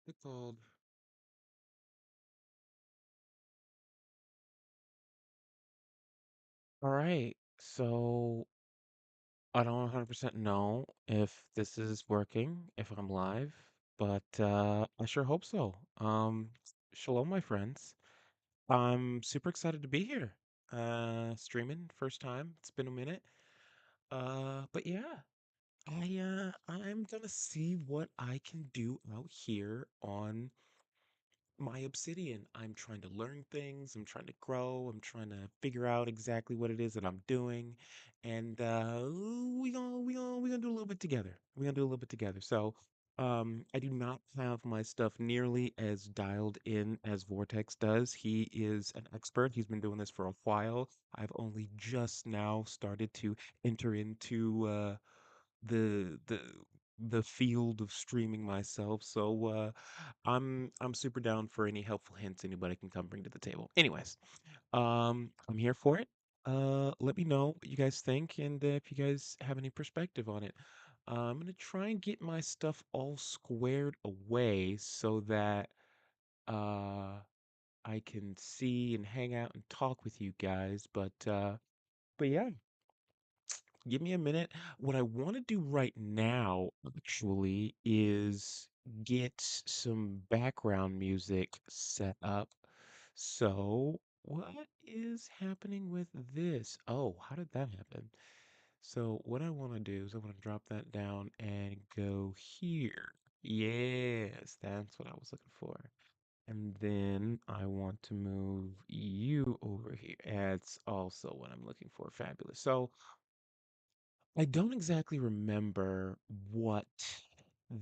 It's called. All right. So I don't 100% know if this is working, if I'm live, but I sure hope so. Shalom, my friends. I'm super excited to be here. Streaming first time. It's been a minute. But yeah, I'm gonna see what I can do out here on my obsidian. I'm trying to learn things. I'm trying to grow. I'm trying to figure out exactly what it is that I'm doing, and we gonna do a little bit together. We're gonna do a little bit together. So, I do not have my stuff nearly as dialed in as Vortex does. He is an expert. He's been doing this for a while. I've only just now started to enter into the the field of streaming myself. So I'm super down for any helpful hints anybody can come bring to the table. Anyways, I'm here for it. Let me know what you guys think and if you guys have any perspective on it. I'm gonna try and get my stuff all squared away so that uh I can see and hang out and talk with you guys. But yeah, give me a minute. What I want to do right now, actually, is get some background music set up. So, what is happening with this? Oh, how did that happen? So, what I want to do is I want to drop that down and go here. Yes, that's what I was looking for. And then I want to move you over here. That's also what I'm looking for. Fabulous. So, I don't exactly remember what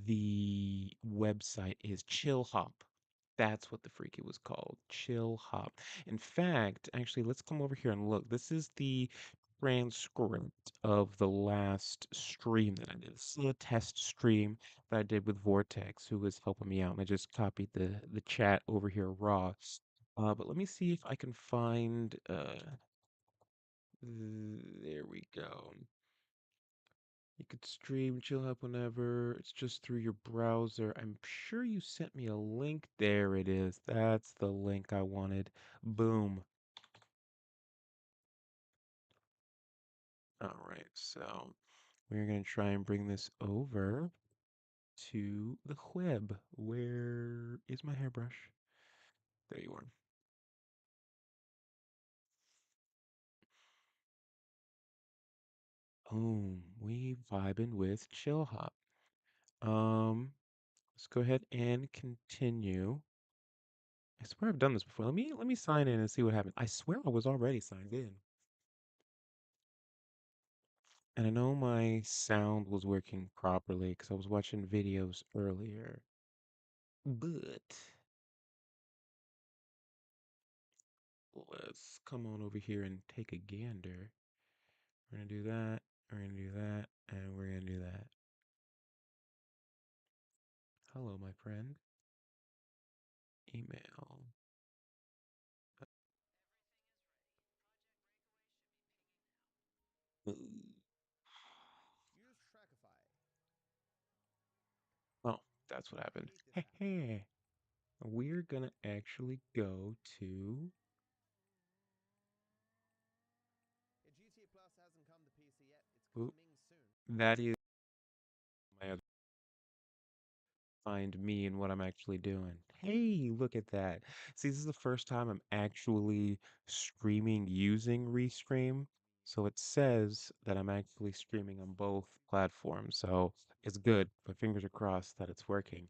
the website is. Chill Hop. That's what the freak it was called. Chill Hop. In fact, actually, let's come over here and look. This is the transcript of the last stream that I did. This is a test stream that I did with Vortex, who was helping me out. And I just copied the chat over here raw. But let me see if I can find. There we go. You could stream Chill Up whenever. It's just through your browser. I'm sure you sent me a link. There it is. That's the link I wanted. Boom. All right, so we're going to try and bring this over to the web. Where is my hairbrush? There you are. Boom. We vibing with Chill Hop. Let's go ahead and continue. I swear I've done this before. Let me sign in and see what happened. I swear I was already signed in. And I know my sound was working properly because I was watching videos earlier. But let's come on over here and take a gander. We're gonna do that, we're gonna do that, and we're gonna do that. Hello, my friend. Email. Oh, that's what happened. We're gonna actually go to oop, that is my other find me and what I'm actually doing. Hey, look at that. See, this is the first time I'm actually streaming using Restream. So it says that I'm actually streaming on both platforms. So it's good. My fingers are crossed that it's working.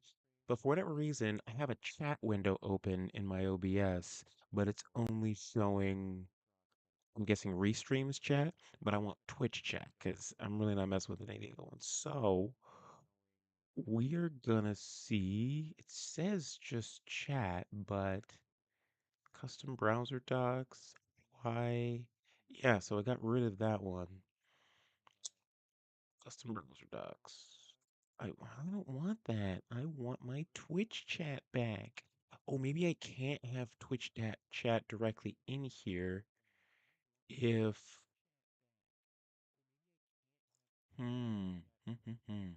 But for whatever reason, I have a chat window open in my OBS, but it's only showing, I'm guessing Restream's chat, but I want Twitch chat because I'm really not messing with any of the ones. So we're gonna see. It says just chat, but custom browser docs. Why? Yeah, so I got rid of that one. Custom browser docs. I don't want that. I want my Twitch chat back. Oh, maybe I can't have Twitch chat directly in here if. Hmm. Hmm. Hmm. Hmm.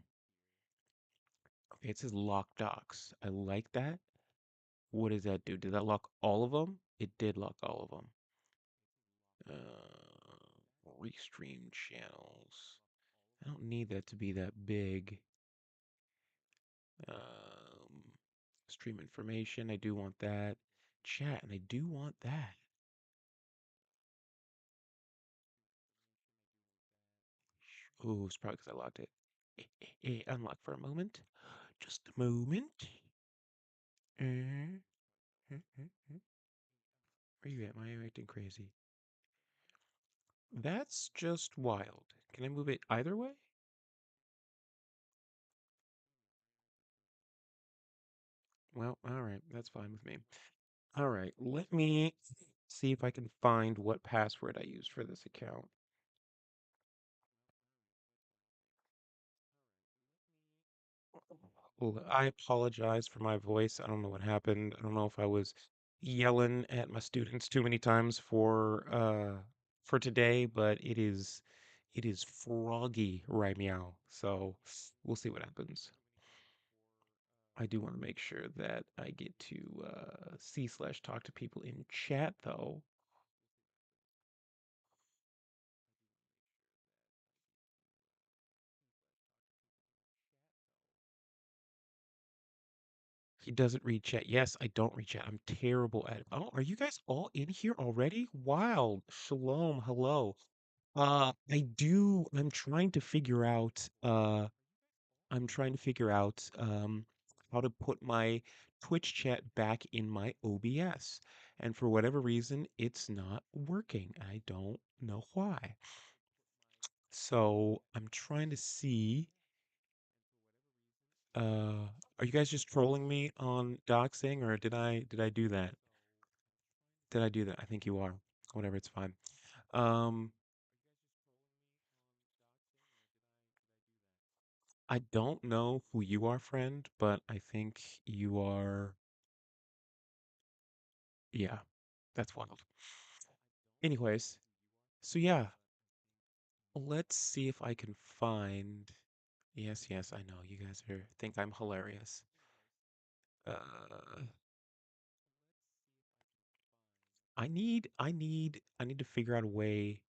Okay, it says lock docs. I like that. What does that do? Did that lock all of them? It did lock all of them. Restream channels. I don't need that to be that big. Um, Stream information. I do want that. Chat, and I do want that. Oh, it's probably because I locked it. Unlock for a moment. Just a moment. Uh, Where you at? Am I acting crazy? That's just wild. Can I move it either way? Well, all right. That's fine with me. All right. Let me see if I can find what password I used for this account. Well, I apologize for my voice. I don't know what happened. I don't know if I was yelling at my students too many times for today, but it is froggy right meow. So we'll see what happens. I do want to make sure that I get to see/talk to people in chat though. He doesn't read chat. Yes, I don't read chat. I'm terrible at it. Oh, are you guys all in here already? Wow. Shalom. Hello. I do. I'm trying to figure out how to put my Twitch chat back in my OBS. And for whatever reason, it's not working. I don't know why. So I'm trying to see. Are you guys just trolling me on doxing, or did I do that? Did I do that? I think you are. Whatever, it's fine. Um, I don't know who you are, friend, but I think you are. Yeah, that's wild. Anyways, so yeah, let's see if I can find. Yes, yes, I know you guys are think I'm hilarious. Uh, I need to figure out a way.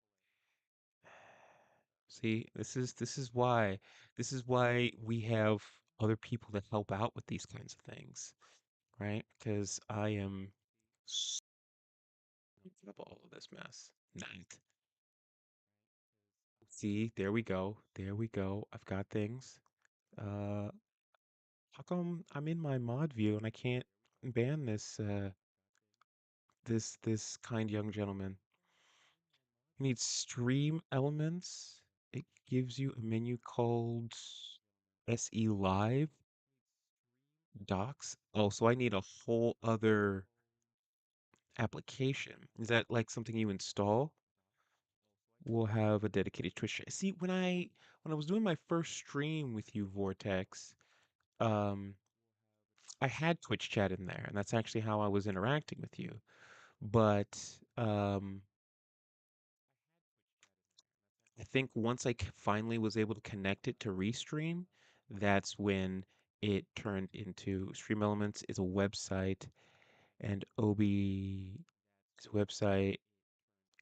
See, this is why we have other people that help out with these kinds of things, right? Because I am so up all of this mess. Not. See, there we go. There we go. I've got things. Uh, how come I'm in my mod view and I can't ban this kind young gentleman? You need stream elements. It gives you a menu called SE Live Docs. Oh, so I need a whole other application. Is that like something you install? We'll have a dedicated Twitch chat. See, when I was doing my first stream with you, Vortex, um, I had Twitch chat in there, and that's actually how I was interacting with you. But um, I think once finally was able to connect it to Restream, that's when it turned into Stream Elements is a website, and OB is a website,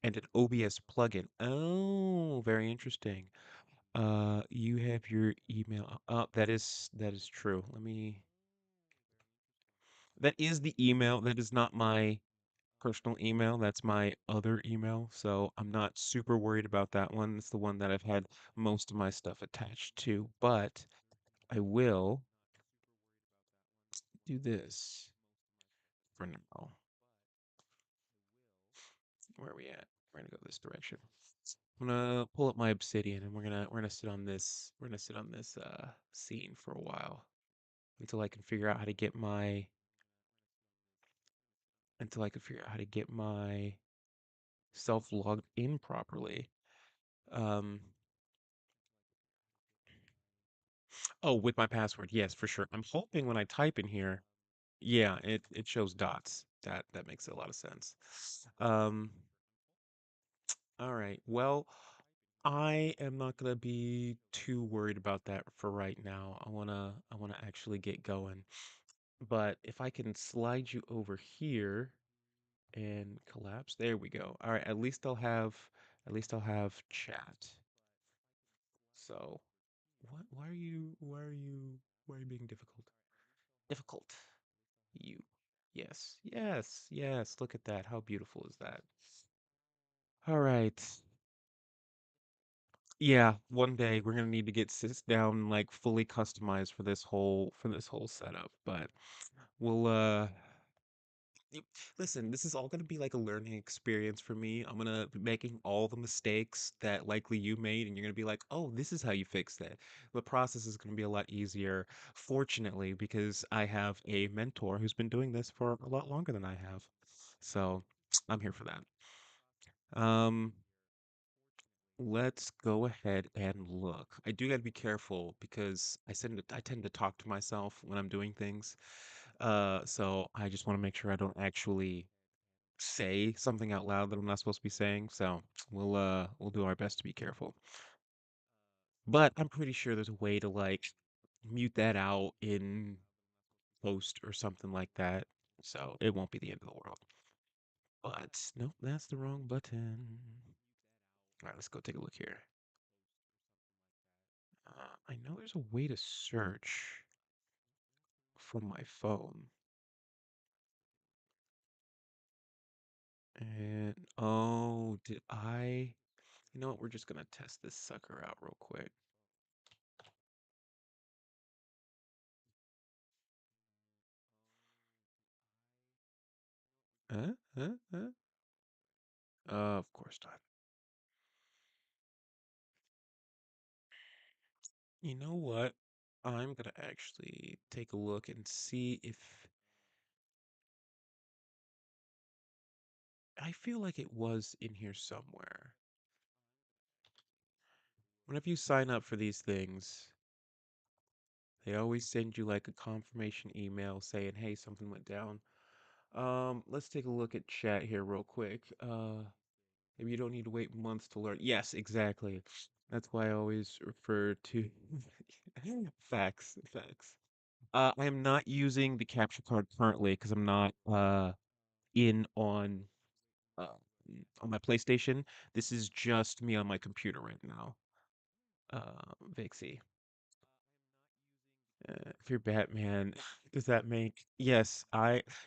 and an OBS plugin. Oh, very interesting. You have your email. That is true. That is the email. That is not my personal email. That's my other email. So I'm not super worried about that one. It's the one that I've had most of my stuff attached to. But I will do this for now. Where are we at? We're gonna go this direction. I'm gonna pull up my obsidian and we're gonna sit on this scene for a while until I can figure out how to get my self logged in properly. Um, oh, with my password, yes, for sure. I'm hoping when I type in here, yeah, it shows dots. That makes a lot of sense. Um, all right. Well, I am not gonna be too worried about that for right now. I wanna actually get going. But if I can slide you over here and collapse, there we go. All right, at least I'll have chat. So, why are you being difficult? Difficult. You. Yes. Yes. Yes. Look at that. How beautiful is that? All right. Yeah, one day we're gonna need to get sits down like fully customized for this whole setup. But we'll y- listen, this is all gonna be like a learning experience for me. I'm gonna be making all the mistakes that likely you made, and you're gonna be like, oh, this is how you fix that. The process is gonna be a lot easier, fortunately, because I have a mentor who's been doing this for a lot longer than I have. So I'm here for that. Um, let's go ahead and look. I do gotta be careful because I tend to talk to myself when I'm doing things. So I just want to make sure I don't actually say something out loud that I'm not supposed to be saying. So we'll do our best to be careful. But I'm pretty sure there's a way to like mute that out in post or something like that. So it won't be the end of the world. But nope, that's the wrong button. All right, let's go take a look here. I know there's a way to search from my phone. And oh, did I? You know what? We're just gonna test this sucker out real quick. Huh? Huh? Huh? Of course not. You know what? I'm gonna actually take a look and see if I feel like it was in here somewhere. Whenever you sign up for these things, they always send you like a confirmation email saying, "Hey, something went down." Let's take a look at chat here real quick. Maybe you don't need to wait months to learn. Yes, exactly. That's why I always refer to facts, facts. I am not using the capture card currently because I'm not in uh, on my PlayStation. This is just me on my computer right now. Vixie. If you're Batman, does that make yes,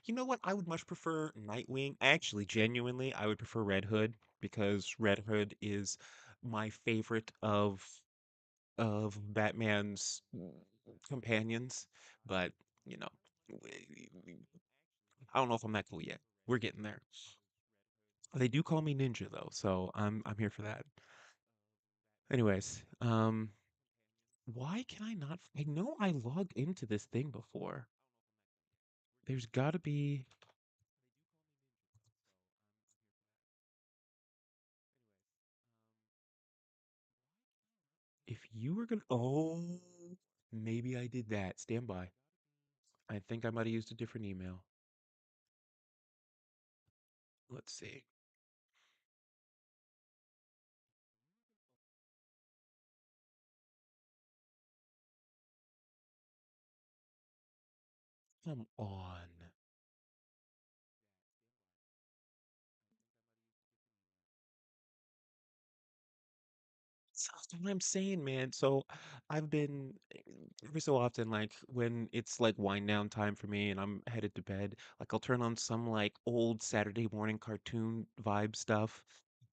you know what? I would much prefer Nightwing. Actually, genuinely, I would prefer Red Hood because Red Hood is my favorite of Batman's companions. But, you know, I don't know if I'm that cool yet. We're getting there. They do call me Ninja though, so I'm here for that. Anyways, why can I not? I know I logged into this thing before. There's got to be. If you were gonna, oh, maybe I did that. Stand by. I think I might have used a different email. Let's see. Come on. So that's what I'm saying, man. So I've been every so often, like when it's like wind down time for me and I'm headed to bed, like I'll turn on some like old Saturday morning cartoon vibe stuff.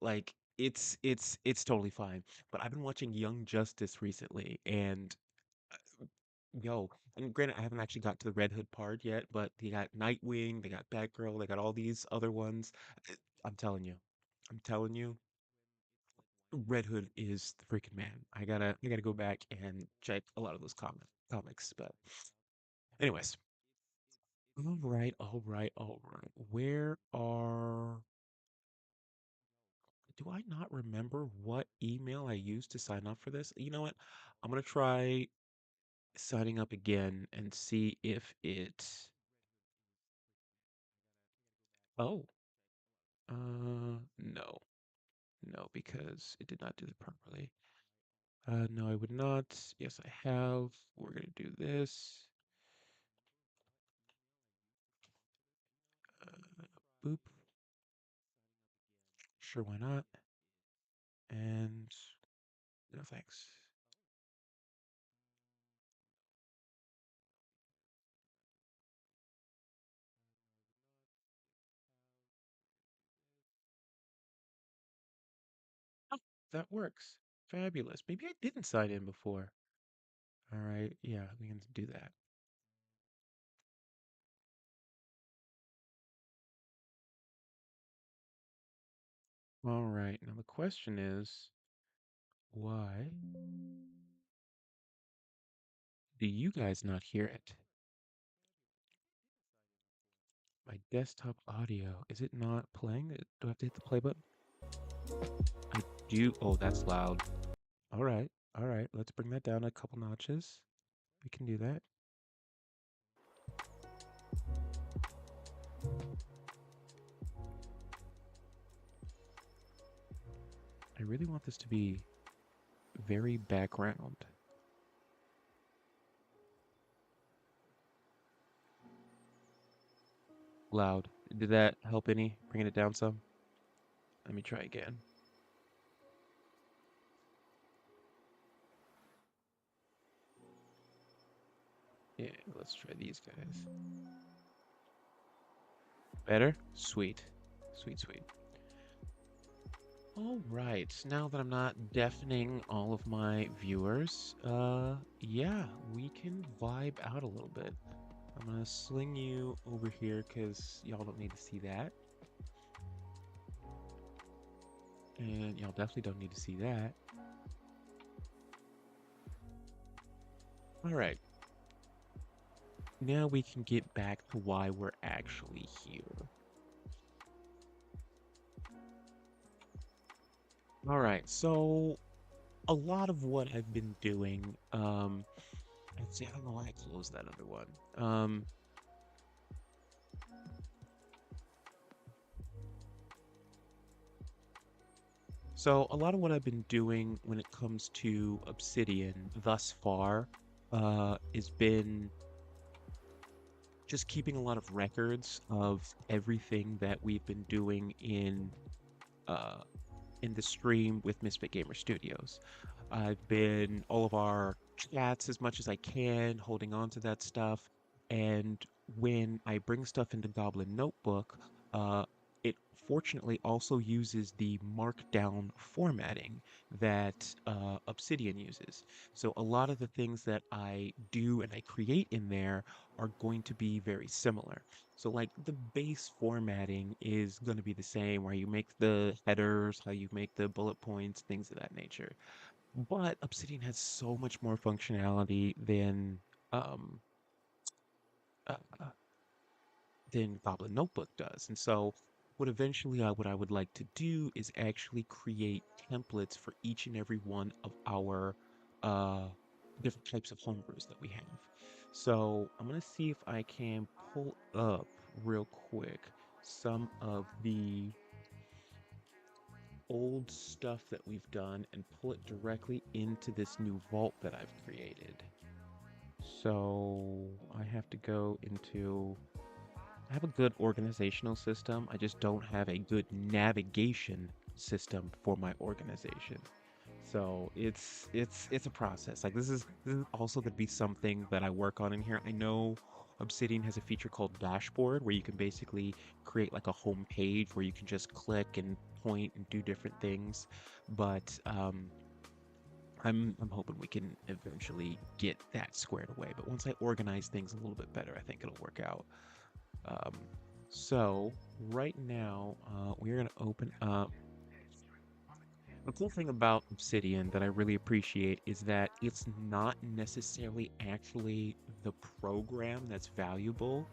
Like it's totally fine. But I've been watching Young Justice recently, and yo, and granted, I haven't actually got to the Red Hood part yet, but they got Nightwing, they got Batgirl, they got all these other ones. I'm telling you, I'm telling you, Red Hood is the freaking man. I gotta go back and check a lot of those comics. But anyways, all right, all right, all right. Where are? Do I not remember what email I used to sign up for this? You know what? I'm gonna try signing up again and see if it. Oh, no. No, because it did not do it properly. No, I would not. Yes, I have. We're gonna do this. Boop. Sure, why not? And no thanks. Oh, that works. Fabulous. Maybe I didn't sign in before. All right, yeah, we can do that. All right, now the question is, why do you guys not hear it? My desktop audio, is it not playing? Do I have to hit the play button? I do. Oh, that's loud. All right, all right, let's bring that down a couple notches. We can do that. I really want this to be very background. Loud. Did that help any? Bringing it down some? Let me try again. Yeah, let's try these guys. Better? Sweet. Sweet, sweet. All right, now that I'm not deafening all of my viewers, yeah, we can vibe out a little bit. I'm gonna sling you over here because y'all don't need to see that. And y'all definitely don't need to see that. All right, now we can get back to why we're actually here. All right, so a lot of what I've been doing, let's see, I don't know why I closed that other one. So a lot of what I've been doing when it comes to Obsidian thus far, has been just keeping a lot of records of everything that we've been doing uh, in the stream with Misfit Gamer Studios. I've been all of our chats as much as I can, holding on to that stuff. And when I bring stuff into Goblin Notebook, uh, it fortunately also uses the markdown formatting that Obsidian uses. So a lot of the things that I do and I create in there are going to be very similar. So like the base formatting is going to be the same, where you make the headers, how you make the bullet points, things of that nature. But Obsidian has so much more functionality um, uh, uh, than Goblin Notebook does. And so what I would like to do is actually create templates for each and every one of our uh, different types of homebrews that we have. So I'm gonna see if I can pull up real quick some of the old stuff that we've done and pull it directly into this new vault that I've created. So I have to go into I have a good organizational system. I just don't have a good navigation system for my organization. So it's a process. Like this is also going to be something that I work on in here. I know Obsidian has a feature called Dashboard where you can basically create like a home page where you can just click and point and do different things. But I'm hoping we can eventually get that squared away. But once I organize things a little bit better, I think it'll work out. Um, so right now, we're gonna open up. The cool thing about Obsidian that I really appreciate is that it's not necessarily actually the program that's valuable.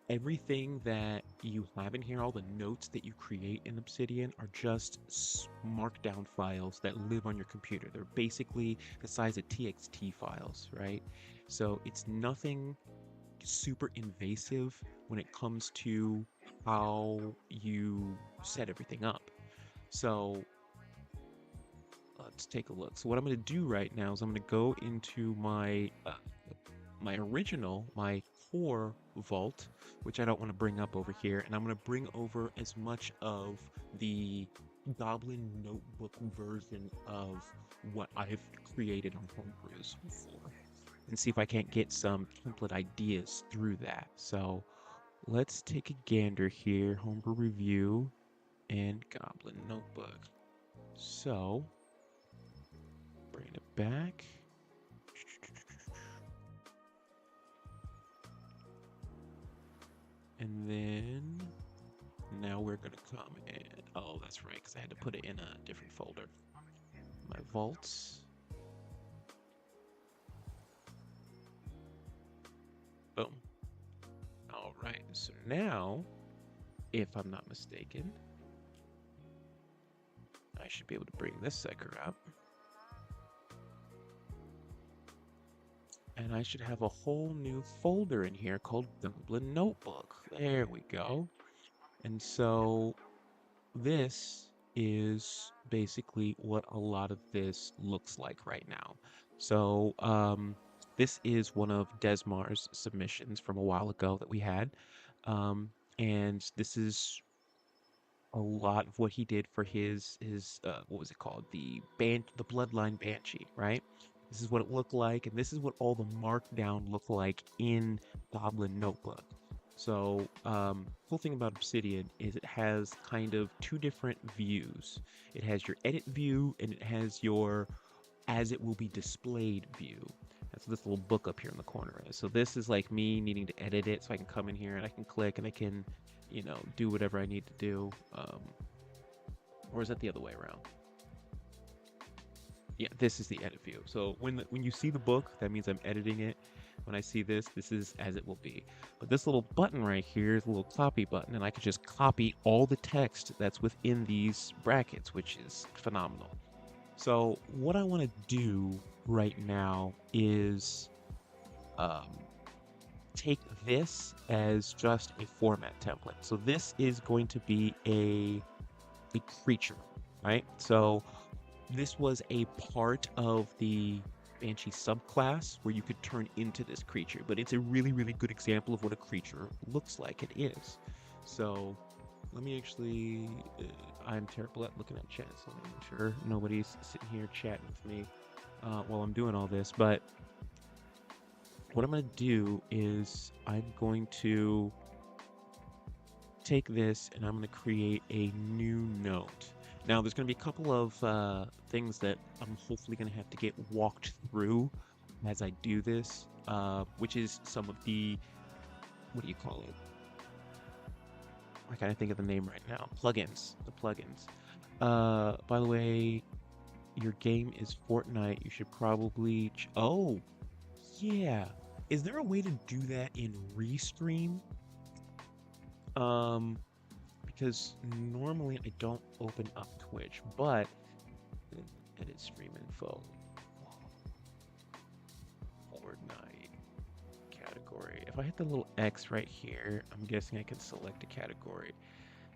Everything that you have in here, all the notes that you create in Obsidian are just markdown files that live on your computer. They're basically the size of TXT files, right? So it's nothing super invasive when it comes to how you set everything up. So let's take a look. So what I'm going to do right now is I'm going to go into my original, my core vault, which I don't want to bring up over here, and I'm going to bring over as much of the Goblin Notebook version of what I've created on Homebrews before, and see if I can't get some template ideas through that. So let's take a gander here, Homebrew Review and Goblin Notebook. So, bring it back. And then now we're gonna come and, oh, that's right, because I had to put it in a different folder. My vaults. Boom. All right, so now, if I'm not mistaken, I should be able to bring this sucker up. And I should have a whole new folder in here called Goblin Notebook. There we go. And so this is basically what a lot of this looks like right now. So this is one of Desmar's submissions from a while ago that we had. And this is a lot of what he did for his what was it called, the bloodline banshee, right? This is what it looked like, and this is what all the markdown looked like in Goblin Notebook. So cool thing about Obsidian is it has kind of two different views. It has your edit view and it has your as it will be displayed view. That's what this little book up here in the corner is. So this is like me needing to edit it, so I can come in here and I can click and I can, do whatever I need to do. Or is that the other way around? Yeah, this is the edit view. So when you see the book, that means I'm editing it. When I see this is as it will be. But this little button right here is a little copy button, and I can just copy all the text that's within these brackets, which is phenomenal. So what I want to do right now is take this as just a format template. So this is going to be a creature, right? So this was a part of the Banshee subclass where you could turn into this creature, but it's a really, really good example of what a creature looks like. It is. So let me actually, I'm terrible at looking at chat, so let me make sure nobody's sitting here chatting with me while I'm doing all this. But what I'm going to do is I'm going to take this and I'm going to create a new note. Now, there's going to be a couple of things that I'm hopefully going to have to get walked through as I do this, which is some of the, what do you call it? I can't think of the name right now. Plugins. The plugins. By the way, your game is Fortnite. You should probably... Oh, yeah. Is there a way to do that in Restream? Because normally I don't open up Twitch, but edit stream info. Fortnite category. If I hit the little X right here, I'm guessing I can select a category.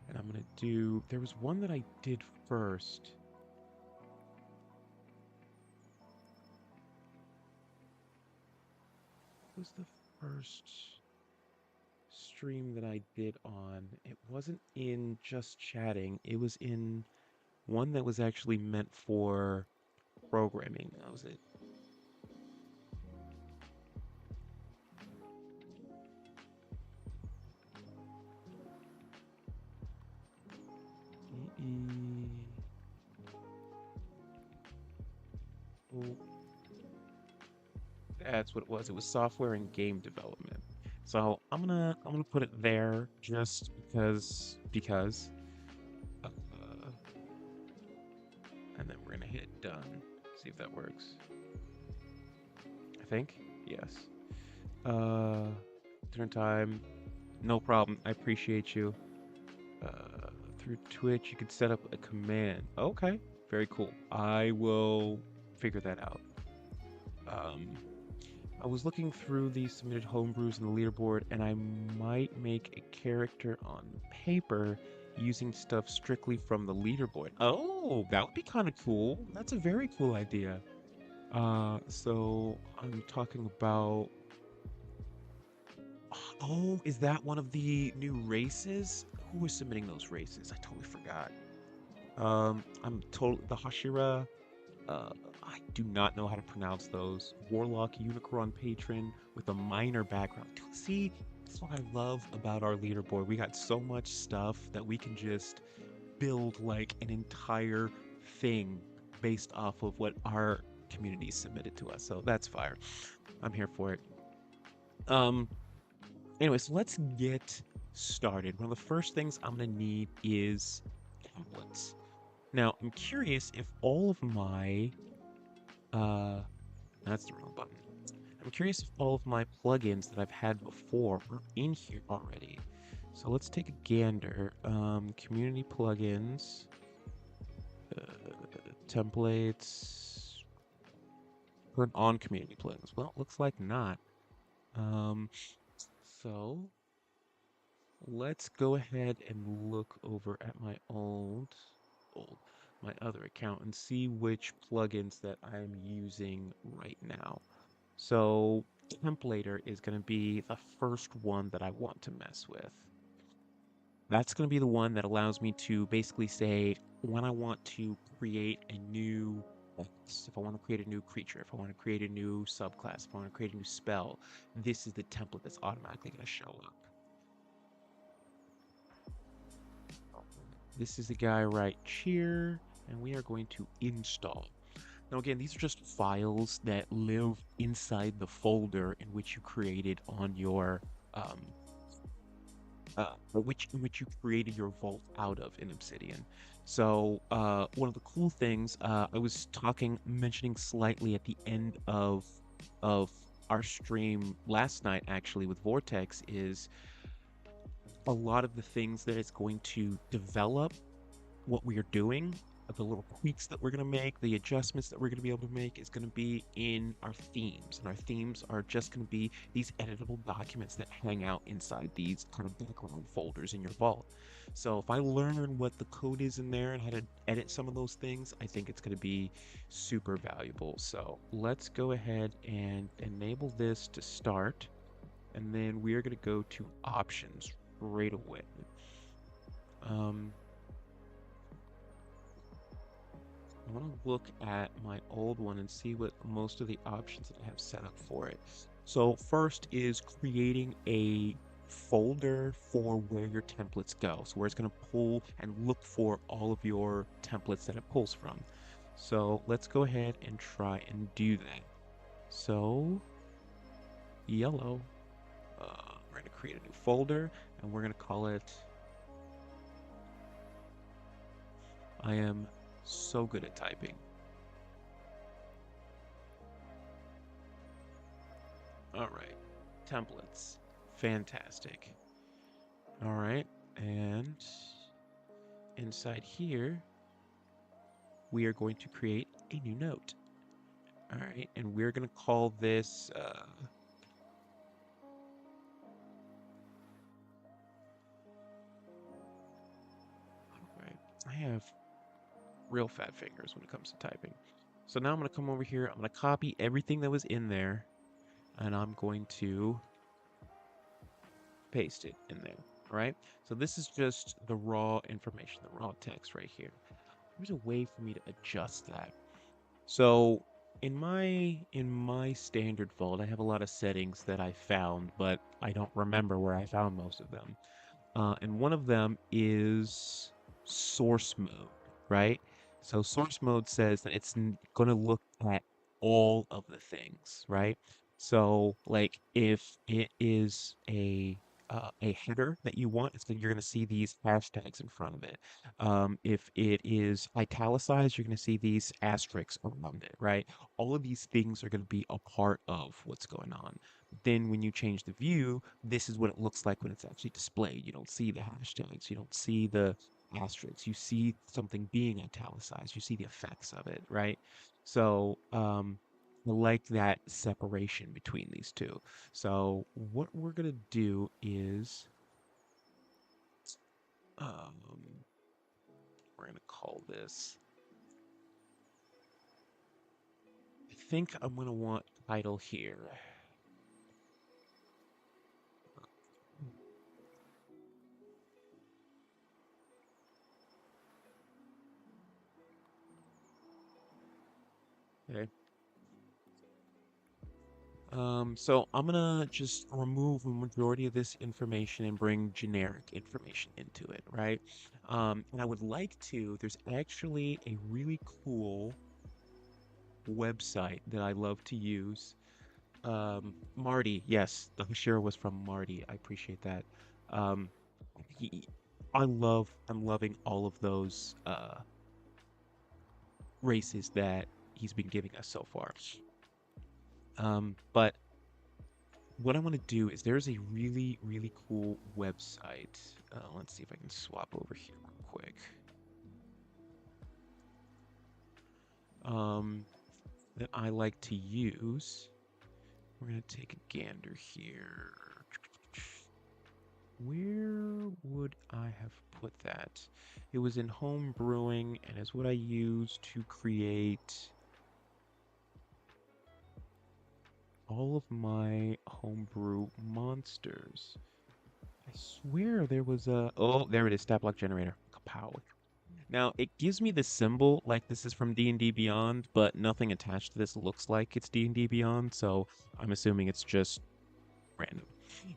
And I'm gonna do, there was one that I did first. What was the first stream that I did on? It wasn't in just chatting. It was in one that was actually meant for programming. That was it. Oh, that's what it was. It was software and game development. So I'm gonna put it there just because, uh, and then we're gonna hit done. See if that works. I think yes. Turn time. No problem. I appreciate you. Through Twitch, you could set up a command. Okay, very cool. I will figure that out. I was looking through the submitted homebrews and the leaderboard, and I might make a character on paper using stuff strictly from the leaderboard. Oh, that would be kind of cool. That's a very cool idea. So I'm talking about. Oh, is that one of the new races? Who was submitting those races? I totally forgot. I'm totally the Hashira. Uh, I do not know how to pronounce those. Warlock Unicron patron with a minor background. See, that's what I love about our leaderboard. We got so much stuff that we can just build like an entire thing based off of what our community submitted to us. So that's fire. I'm here for it. Um, Anyways, let's get started. One of the first things I'm gonna need is templates. Now, I'm curious if all of my uh that's the wrong button. I'm curious if all of my plugins that I've had before are in here already. So let's take a gander. Community plugins, templates, turn on community plugins. Well, looks like not. Um, so let's go ahead and look over at my old, my other account and see which plugins that I'm using right now. So templater is going to be the first one that I want to mess with. That's going to be the one that allows me to basically say when I want to create a new class, if I want to create a new creature, if I want to create a new subclass, if I want to create a new spell, this is the template that's automatically going to show up. This is the guy right here, and we are going to install. Now again, these are just files that live inside the folder in which you created on your um, which in which you created your vault out of in Obsidian. So one of the cool things I was mentioning slightly at the end of our stream last night, actually with Vortex, is a lot of the things that it's going to develop what we are doing, the little tweaks that we're going to make, the adjustments that we're going to be able to make is going to be in our themes. And our themes are just going to be these editable documents that hang out inside these kind of background folders in your vault. So if I learn what the code is in there and how to edit some of those things, I think it's going to be super valuable. So let's go ahead and enable this to start. And then we are going to go to options right away. Um, I want to look at my old one and see what most of the options that I have set up for it. So first is creating a folder for where your templates go. So where it's going to pull and look for all of your templates that it pulls from. So let's go ahead and try and do that. So yellow, we're going to create a new folder and we're going to call it I am so good at typing. All right, templates. Fantastic. All right, and inside here, we are going to create a new note. All right, and we're going to call this, all right, I have real fat fingers when it comes to typing. So now I'm going to come over here, I'm going to copy everything that was in there, and I'm going to paste it in there. All right, so this is just the raw information, the raw text right here. There's a way for me to adjust that. So in my standard vault, I have a lot of settings that I found, but I don't remember where I found most of them. And one of them is source mode, right? So source mode says that it's going to look at all of the things, right? So like if it is a header that you want, you're going to see these hashtags in front of it. If it is italicized, you're going to see these asterisks around it, right? All of these things are going to be a part of what's going on. Then when you change the view, this is what it looks like when it's actually displayed. You don't see the hashtags, you don't see the asterisks, you see something being italicized, you see the effects of it, right? So I like that separation between these two. So what we're gonna do is Um, we're gonna call this. I think I'm gonna want title here. Okay. So I'm gonna just remove the majority of this information and bring generic information into it, right? And I would like to, there's actually a really cool website that I love to use. Marty, yes, the share was from Marty. I appreciate that. Um, he, I'm loving all of those races that he's been giving us so far. But what I want to do is there's a really, really cool website. Let's see if I can swap over here real quick. Um, that I like to use. We're gonna take a gander here. Where would I have put that? It was in home brewing and is what I use to create all of my homebrew monsters. I swear there was a. Oh, there it is. Stat block generator. Kapow. Now it gives me the symbol like this is from D&D Beyond, but nothing attached to this looks like it's D&D Beyond, so I'm assuming it's just random.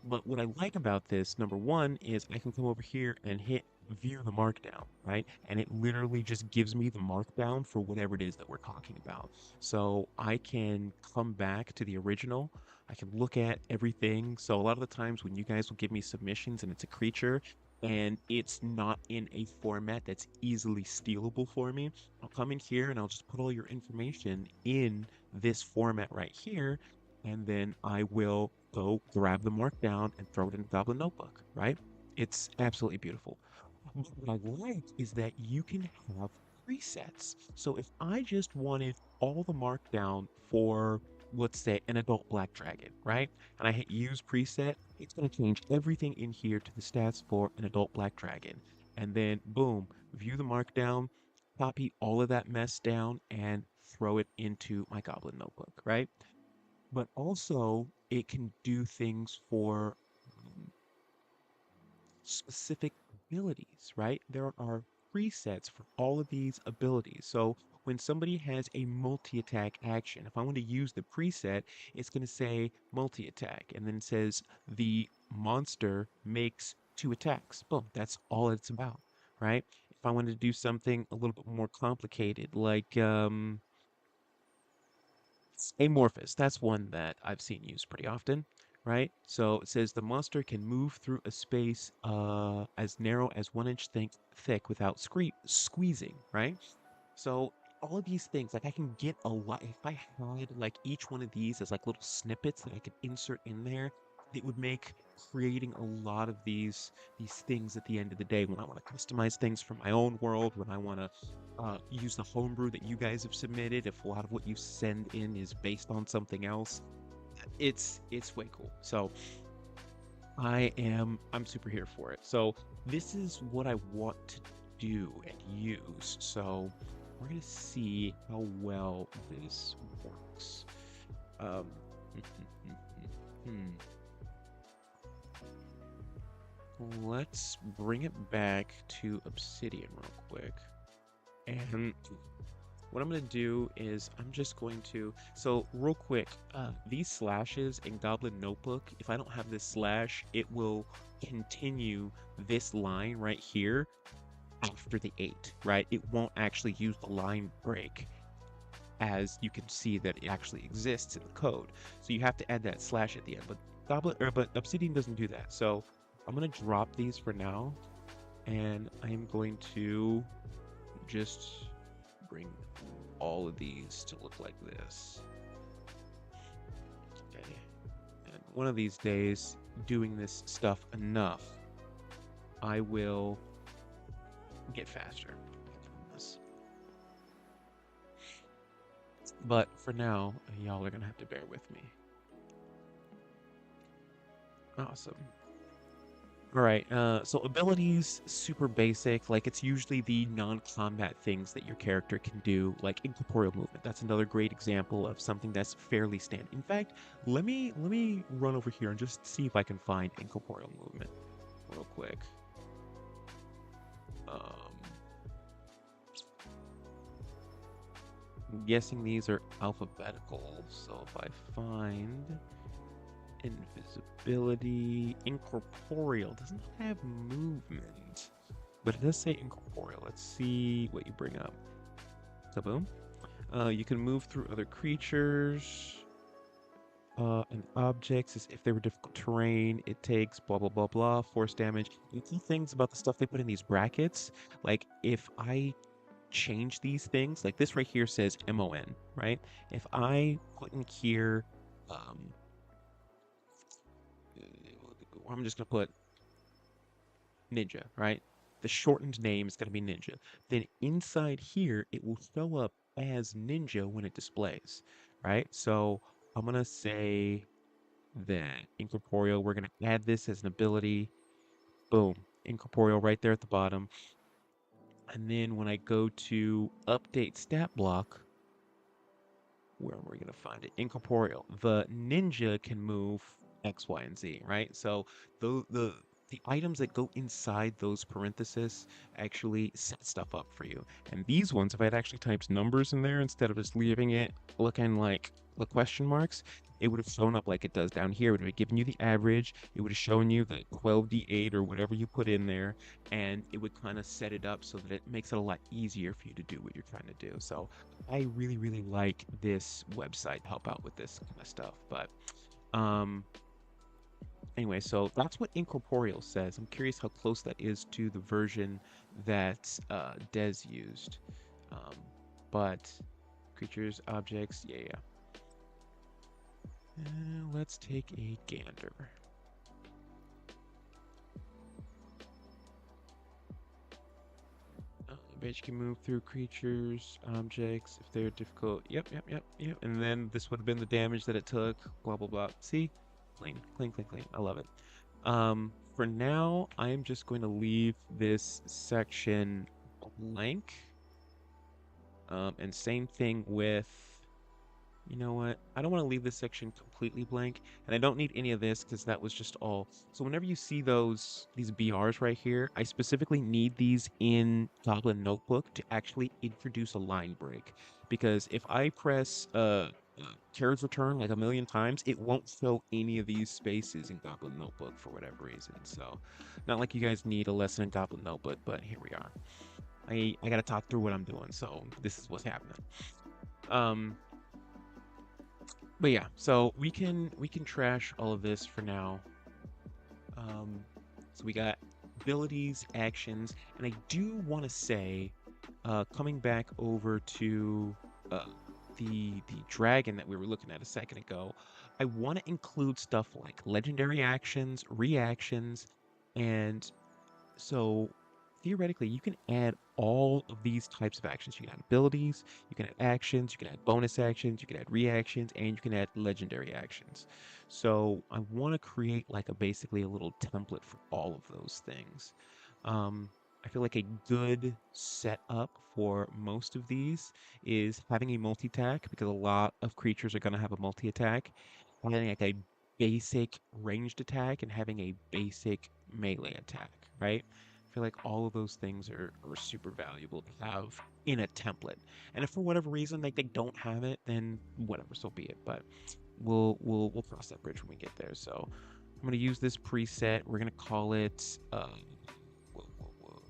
But what I like about this, number one, is I can come over here and hit view the markdown, right? And it literally just gives me the markdown for whatever it is that we're talking about. So I can come back to the original. I can look at everything. So a lot of the times when you guys will give me submissions and it's a creature and it's not in a format that's easily stealable for me, I'll come in here and I'll just put all your information in this format right here, and then I will go grab the markdown and throw it in the Goblin Notebook, right? It's absolutely beautiful. But what I like is that you can have presets. So if I just wanted all the markdown for, let's say, an adult black dragon, right? And I hit use preset, it's going to change everything in here to the stats for an adult black dragon. And then boom, view the markdown, copy all of that mess down, and throw it into my Goblin Notebook, right? But also it can do things for specific abilities, right? There are presets for all of these abilities. So when somebody has a multi-attack action, if I want to use the preset, it's going to say multi-attack, and then it says the monster makes 2 attacks. Boom, that's all it's about, right? If I wanted to do something a little bit more complicated, like amorphous, that's one that I've seen used pretty often, right? So it says the monster can move through a space as narrow as 1 inch thick without squeezing, right? So all of these things, like I can get a lot. If I had like each one of these as like little snippets that I could insert in there, it would make creating a lot of these things at the end of the day when I want to customize things for my own world, when I want to use the homebrew that you guys have submitted. If a lot of what you send in is based on something else, it's way cool. So I'm super here for it. So this is what I want to do and use. So we're gonna see how well this works. Um, let's bring it back to Obsidian real quick. And what I'm going to do is I'm just going to, so real quick, these slashes in Goblin Notebook, if I don't have this slash, it will continue this line right here after the 8, right? It won't actually use the line break, as you can see that it actually exists in the code. So you have to add that slash at the end, but Obsidian doesn't do that. So I'm going to drop these for now, and I'm going to just bring all of these to look like this. Okay. And one of these days, doing this stuff enough, I will get faster. But for now, y'all are gonna have to bear with me. Awesome. All right. So abilities, super basic. Like it's usually the non-combat things that your character can do, like incorporeal movement. That's another great example of something that's fairly standard. In fact, let me run over here and just see if I can find incorporeal movement real quick. Um, I'm guessing these are alphabetical. So if I find invisibility, incorporeal doesn't have movement. But it does say incorporeal. Let's see what you bring up. Kaboom. You can move through other creatures and objects as if they were difficult terrain. It takes blah, blah, blah, blah, force damage. The key things about the stuff they put in these brackets, like if I change these things, like this right here says MON, right? If I put in here, um, I'm just going to put Ninja, right? The shortened name is going to be Ninja. Then inside here, it will show up as Ninja when it displays, right? So I'm going to say that Incorporeal, we're going to add this as an ability. Boom. Incorporeal right there at the bottom. And then when I go to update stat block, where am we going to find it? Incorporeal. The ninja can move X, Y, and Z, right? So the items that go inside those parentheses actually set stuff up for you. And these ones, if I had actually typed numbers in there instead of just leaving it looking like the question marks, it would have shown up like it does down here. It would have given you the average. It would have shown you the 12d8 or whatever you put in there, and it would kind of set it up so that it makes it a lot easier for you to do what you're trying to do. So I really, really like this website to help out with this kind of stuff. But um, anyway, so that's what Incorporeal says. I'm curious how close that is to the version that Des used. Um, but creatures, objects, yeah, yeah. Let's take a gander. Bitch can move through creatures, objects, if they're difficult. Yep, yep, yep, yep. And then this would have been the damage that it took. Blah, blah, blah. See? Clean, clean, clean, clean. I love it. For now, I am just going to leave this section blank. And same thing with, you know what? I don't want to leave this section completely blank, and I don't need any of this because that was just all. So whenever you see these BRs right here, I specifically need these in Goblin Notebook to actually introduce a line break. Because if I press carriage return like a million times, it won't show any of these spaces in Goblin Notebook for whatever reason. So not like you guys need a lesson in Goblin Notebook, but here we are. I gotta talk through what I'm doing, so this is what's happening. Um, but yeah, so we can trash all of this for now. Um, so we got abilities, actions, and I do want to say, coming back over to uh, the dragon that we were looking at a second ago, I want to include stuff like legendary actions, reactions, and so theoretically, you can add all of these types of actions. You can add abilities, you can add actions, you can add bonus actions, you can add reactions, and you can add legendary actions. So I want to create like a basically a little template for all of those things. Um, I feel like a good setup for most of these is having a multi-attack because a lot of creatures are going to have a multi-attack. Having like a basic ranged attack and having a basic melee attack, right? I feel like all of those things are super valuable to have in a template. And if for whatever reason they don't have it, then whatever, so be it. But we'll cross that bridge when we get there. So I'm gonna use this preset. We're gonna call it whoa, whoa, whoa.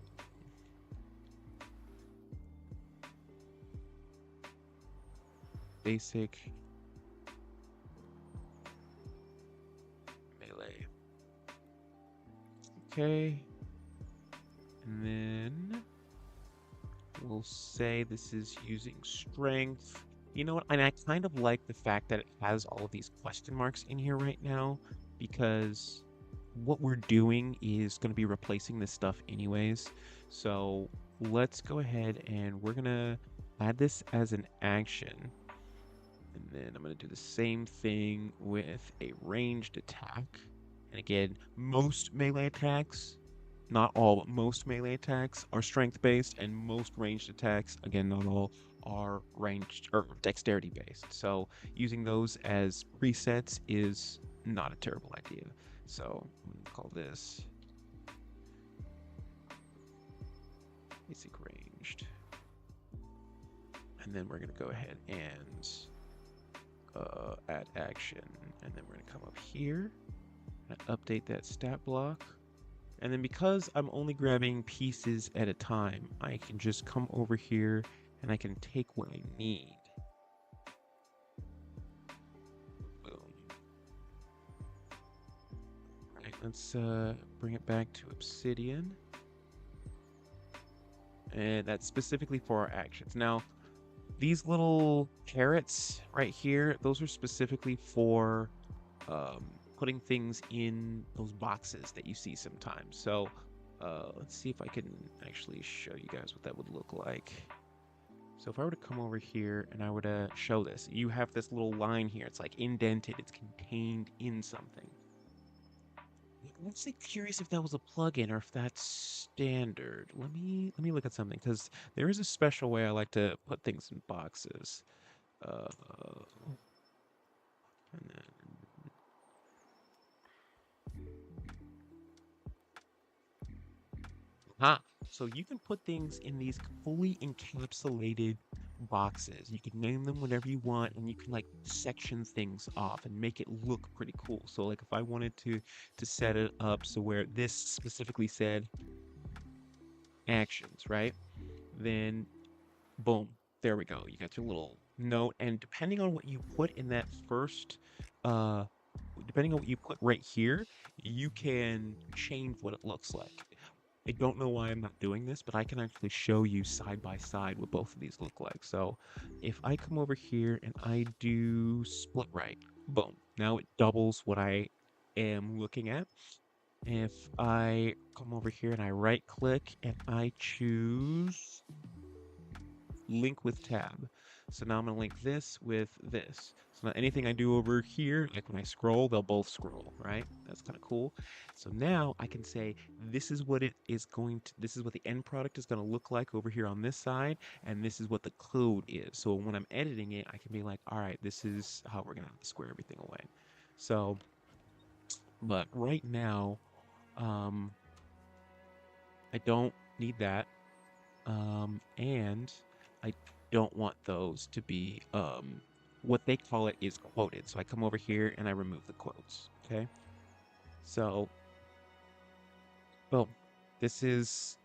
Basic melee. Okay. And then we'll say this is using strength. You know what? And I kind of like the fact that it has all of these question marks in here right now because what we're doing is going to be replacing this stuff anyways. So let's go ahead and we're going to add this as an action. And then I'm going to do the same thing with a ranged attack. And again, most melee attacks, not all, but most melee attacks are strength based, and most ranged attacks, again, not all, are ranged or dexterity based. So using those as presets is not a terrible idea. So I'm gonna call this basic ranged. And then we're gonna go ahead and add action. And then we're gonna come up here and update that stat block. And then because I'm only grabbing pieces at a time, I can just come over here and I can take what I need. Boom. All right, let's bring it back to Obsidian. And that's specifically for our actions. Now, these little carrots right here, those are specifically for putting things in those boxes that you see sometimes. So let's see if I can actually show you guys what that would look like. So if I were to come over here and I were to show this, you have this little line here. It's like indented. It's contained in something. I'm actually curious if that was a plugin or if that's standard. Let me look at something because there is a special way I like to put things in boxes. Uh, and then so you can put things in these fully encapsulated boxes. You can name them whatever you want, and you can like section things off and make it look pretty cool. So like if I wanted to set it up so where this specifically said actions, right? Then boom, there we go. You got your little note, and depending on what you put in that first, uh, depending on what you put right here, you can change what it looks like. I don't know why I'm not doing this, but I can actually show you side by side what both of these look like. So if I come over here and I do split right, boom, now it doubles what I am looking at. If I come over here and I right click and I choose link with tab. So now I'm going to link this with this. So now anything I do over here, like when I scroll, they'll both scroll, right? That's kind of cool. So now I can say, this is what it is going to, this is what the end product is going to look like over here on this side, and this is what the code is. So when I'm editing it, I can be like, all right, this is how we're going to square everything away. So, but right now, um, I don't need that. And I don't want those to be, what they call it is quoted. So I come over here and I remove the quotes. Okay. So, well, this is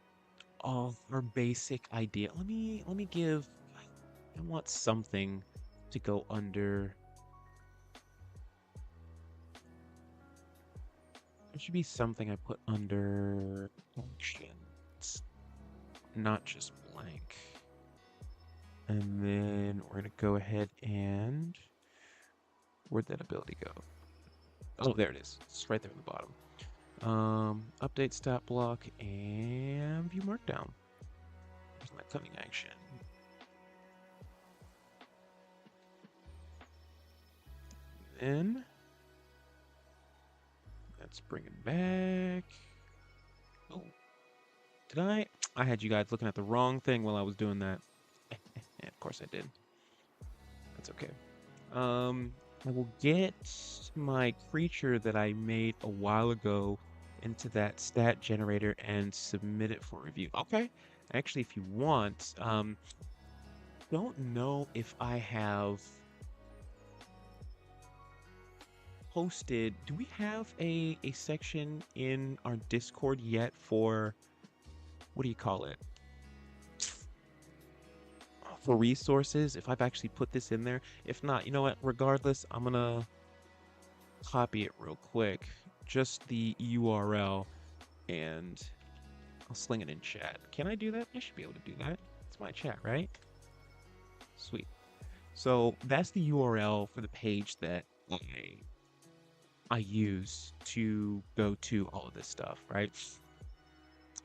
all our basic idea. Let me give, I want something to go under, there should be something I put under actions, not just blank. And then we're going to go ahead and, where'd that ability go? Oh, there it is. It's right there at the bottom. Update stat block and view markdown. Here's my cutting action. Then let's bring it back. Oh, did I? I had you guys looking at the wrong thing while I was doing that. Yeah, of course I did. That's okay. I will get my creature that I made a while ago into that stat generator and submit it for review. Okay. Actually, if you want, don't know if I have posted. Do we have a section in our Discord yet for, what do you call it? For resources, if I've actually put this in there. If not, you know what? Regardless, I'm gonna copy it real quick. Just the URL, and I'll sling it in chat. Can I do that? I should be able to do that. It's my chat, right? Sweet. So that's the URL for the page that I use to go to all of this stuff, right?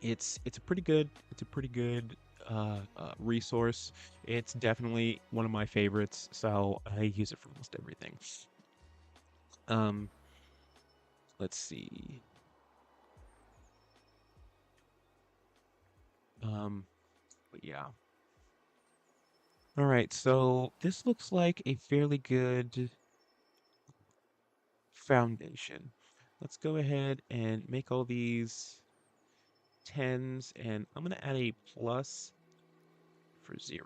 It's a pretty good resource. It's definitely one of my favorites, so I use it for almost everything. Um, Let's see. But yeah. All right, so this looks like a fairly good foundation. Let's go ahead and make all these tens, and I'm gonna add a plus for 0.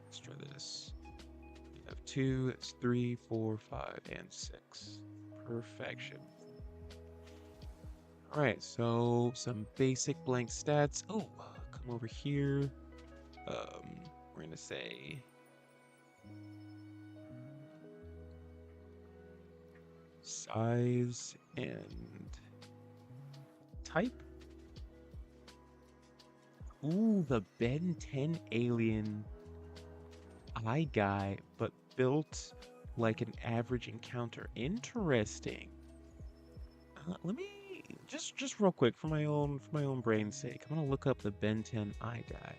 Let's try this. We have 2, that's 3, 4, 5, and 6. Perfection. All right, so some basic blank stats. Oh, come over here. We're gonna say size and type. Ooh, the Ben 10 alien eye guy, but built like an average encounter. Interesting. Let me just real quick for my own brain's sake. I'm gonna look up the Ben 10 eye guy.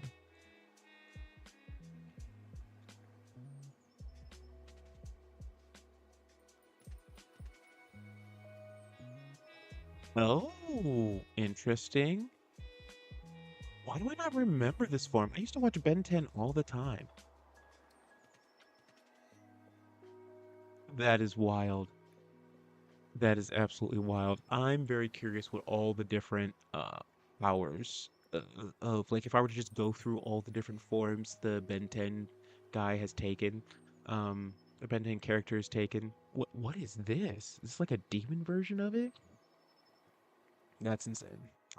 Oh, interesting. Why do I not remember this form? I used to watch Ben 10 all the time. That is wild. That is absolutely wild. I'm very curious what all the different powers of like if I were to just go through all the different forms the Ben 10 guy has taken, the Ben 10 character has taken. What is this? Is this like a demon version of it? That's insane.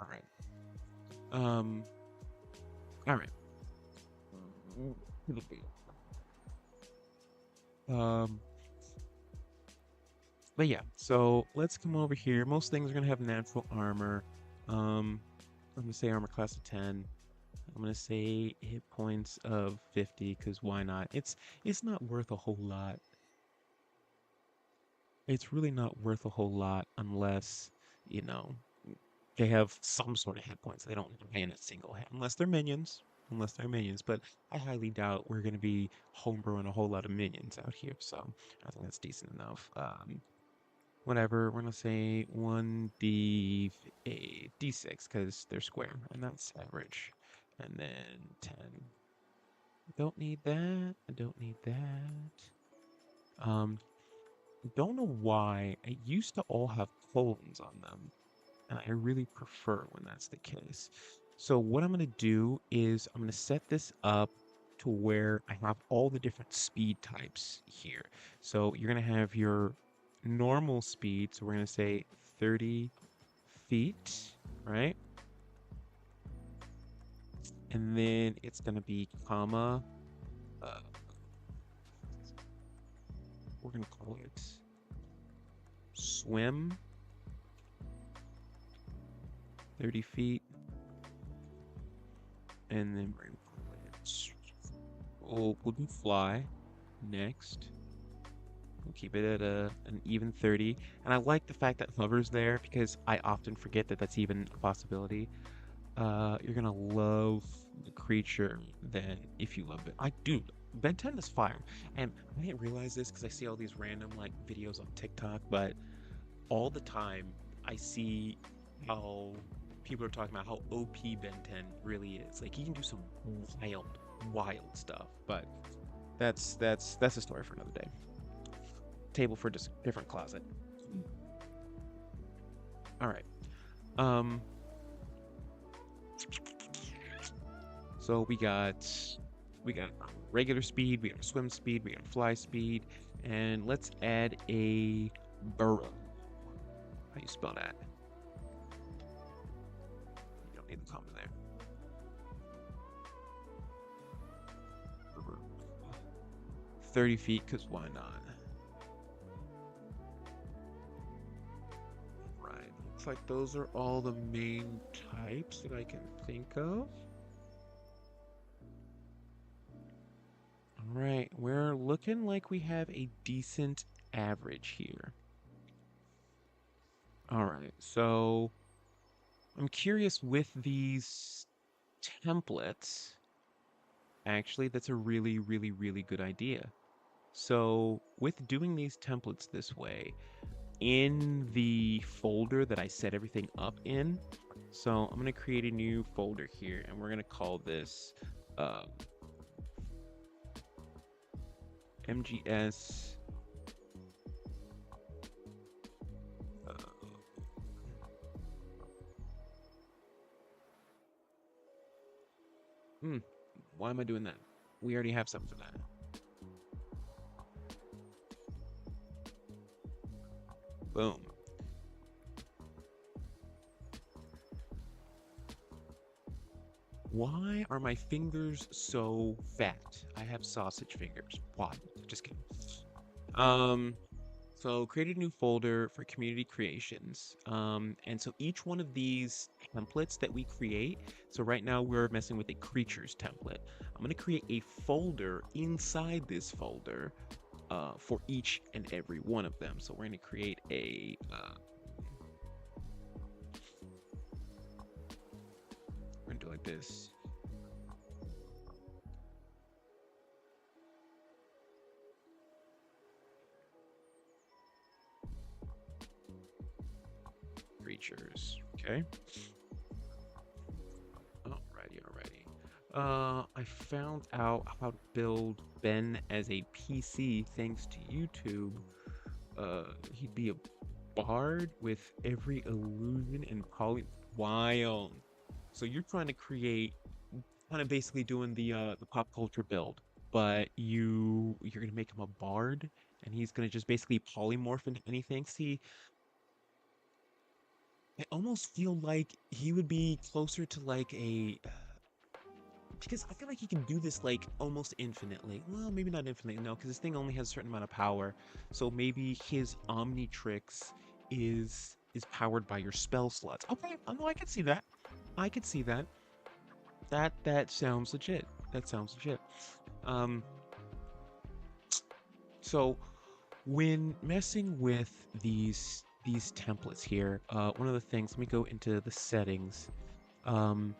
All right. Um. All right. Um. But yeah, so let's come over here. Most things are gonna have natural armor. Um, I'm gonna say armor class of 10. I'm gonna say hit points of 50, because why not? It's not worth a whole lot. It's really not worth a whole lot unless, you know, they have some sort of hit points. They don't gain a single hit unless they're minions. Unless they're minions, but I highly doubt we're gonna be homebrewing a whole lot of minions out here. So I think that's decent enough. Whatever, we're gonna say 1d a d6 because they're square and that's average. And then 10. I don't need that. I don't need that. Don't know why. I used to all have colons on them, and I really prefer when that's the case. So what I'm gonna do is I'm gonna set this up to where I have all the different speed types here. So you're gonna have your normal speed, so we're gonna say 30 feet, right? And then it's gonna be comma, uh, we're gonna call it swim, 30 feet, and then we're gonna call it, we'll do fly next. We'll keep it at an even 30. And I like the fact that hover's there because I often forget that that's even a possibility. You're gonna love the creature then if you love it. I do. Ben 10 is fire. And I didn't realize this because I see all these random like videos on TikTok, but all the time I see how people are talking about how OP Ben 10 really is. Like he can do some wild, wild stuff. But that's a story for another day. Table for just different closet. All right. Um. So we got regular speed, we got swim speed, we got fly speed, and let's add a burrow. How you spell that? You don't need the comma there. 30 feet, because why not? Right. Looks like those are all the main types that I can think of. All right, we're looking like we have a decent average here. All right, so I'm curious with these templates. Actually, that's a really, really, really good idea. So with doing these templates this way, in the folder that I set everything up in, so I'm gonna create a new folder here, and we're gonna call this uh, MGS. Uh, hmm, why am I doing that? We already have something for that. Boom. Why are my fingers so fat? I have sausage fingers. Why? Just kidding. Um, so create a new folder for community creations. And so each one of these templates that we create, so right now we're messing with a creatures template. I'm going to create a folder inside this folder for each and every one of them. So we're going to create we're going to do like this. Creatures, okay? Alrighty. I found out how to build Ben as a PC thanks to YouTube. He'd be a bard with every illusion and poly wild. So you're trying to create, kind of basically doing the pop culture build, but you're gonna make him a bard, and he's gonna just basically polymorph into anything. See, I almost feel like he would be closer to like a because I feel like he can do this like almost infinitely. Well, maybe not infinitely, no, because this thing only has a certain amount of power. So maybe his Omnitrix is powered by your spell slots. Okay, no, I can see that. I could see that. That sounds legit. That sounds legit. Um, so when messing with these templates here, one of the things, let me go into the settings. Um,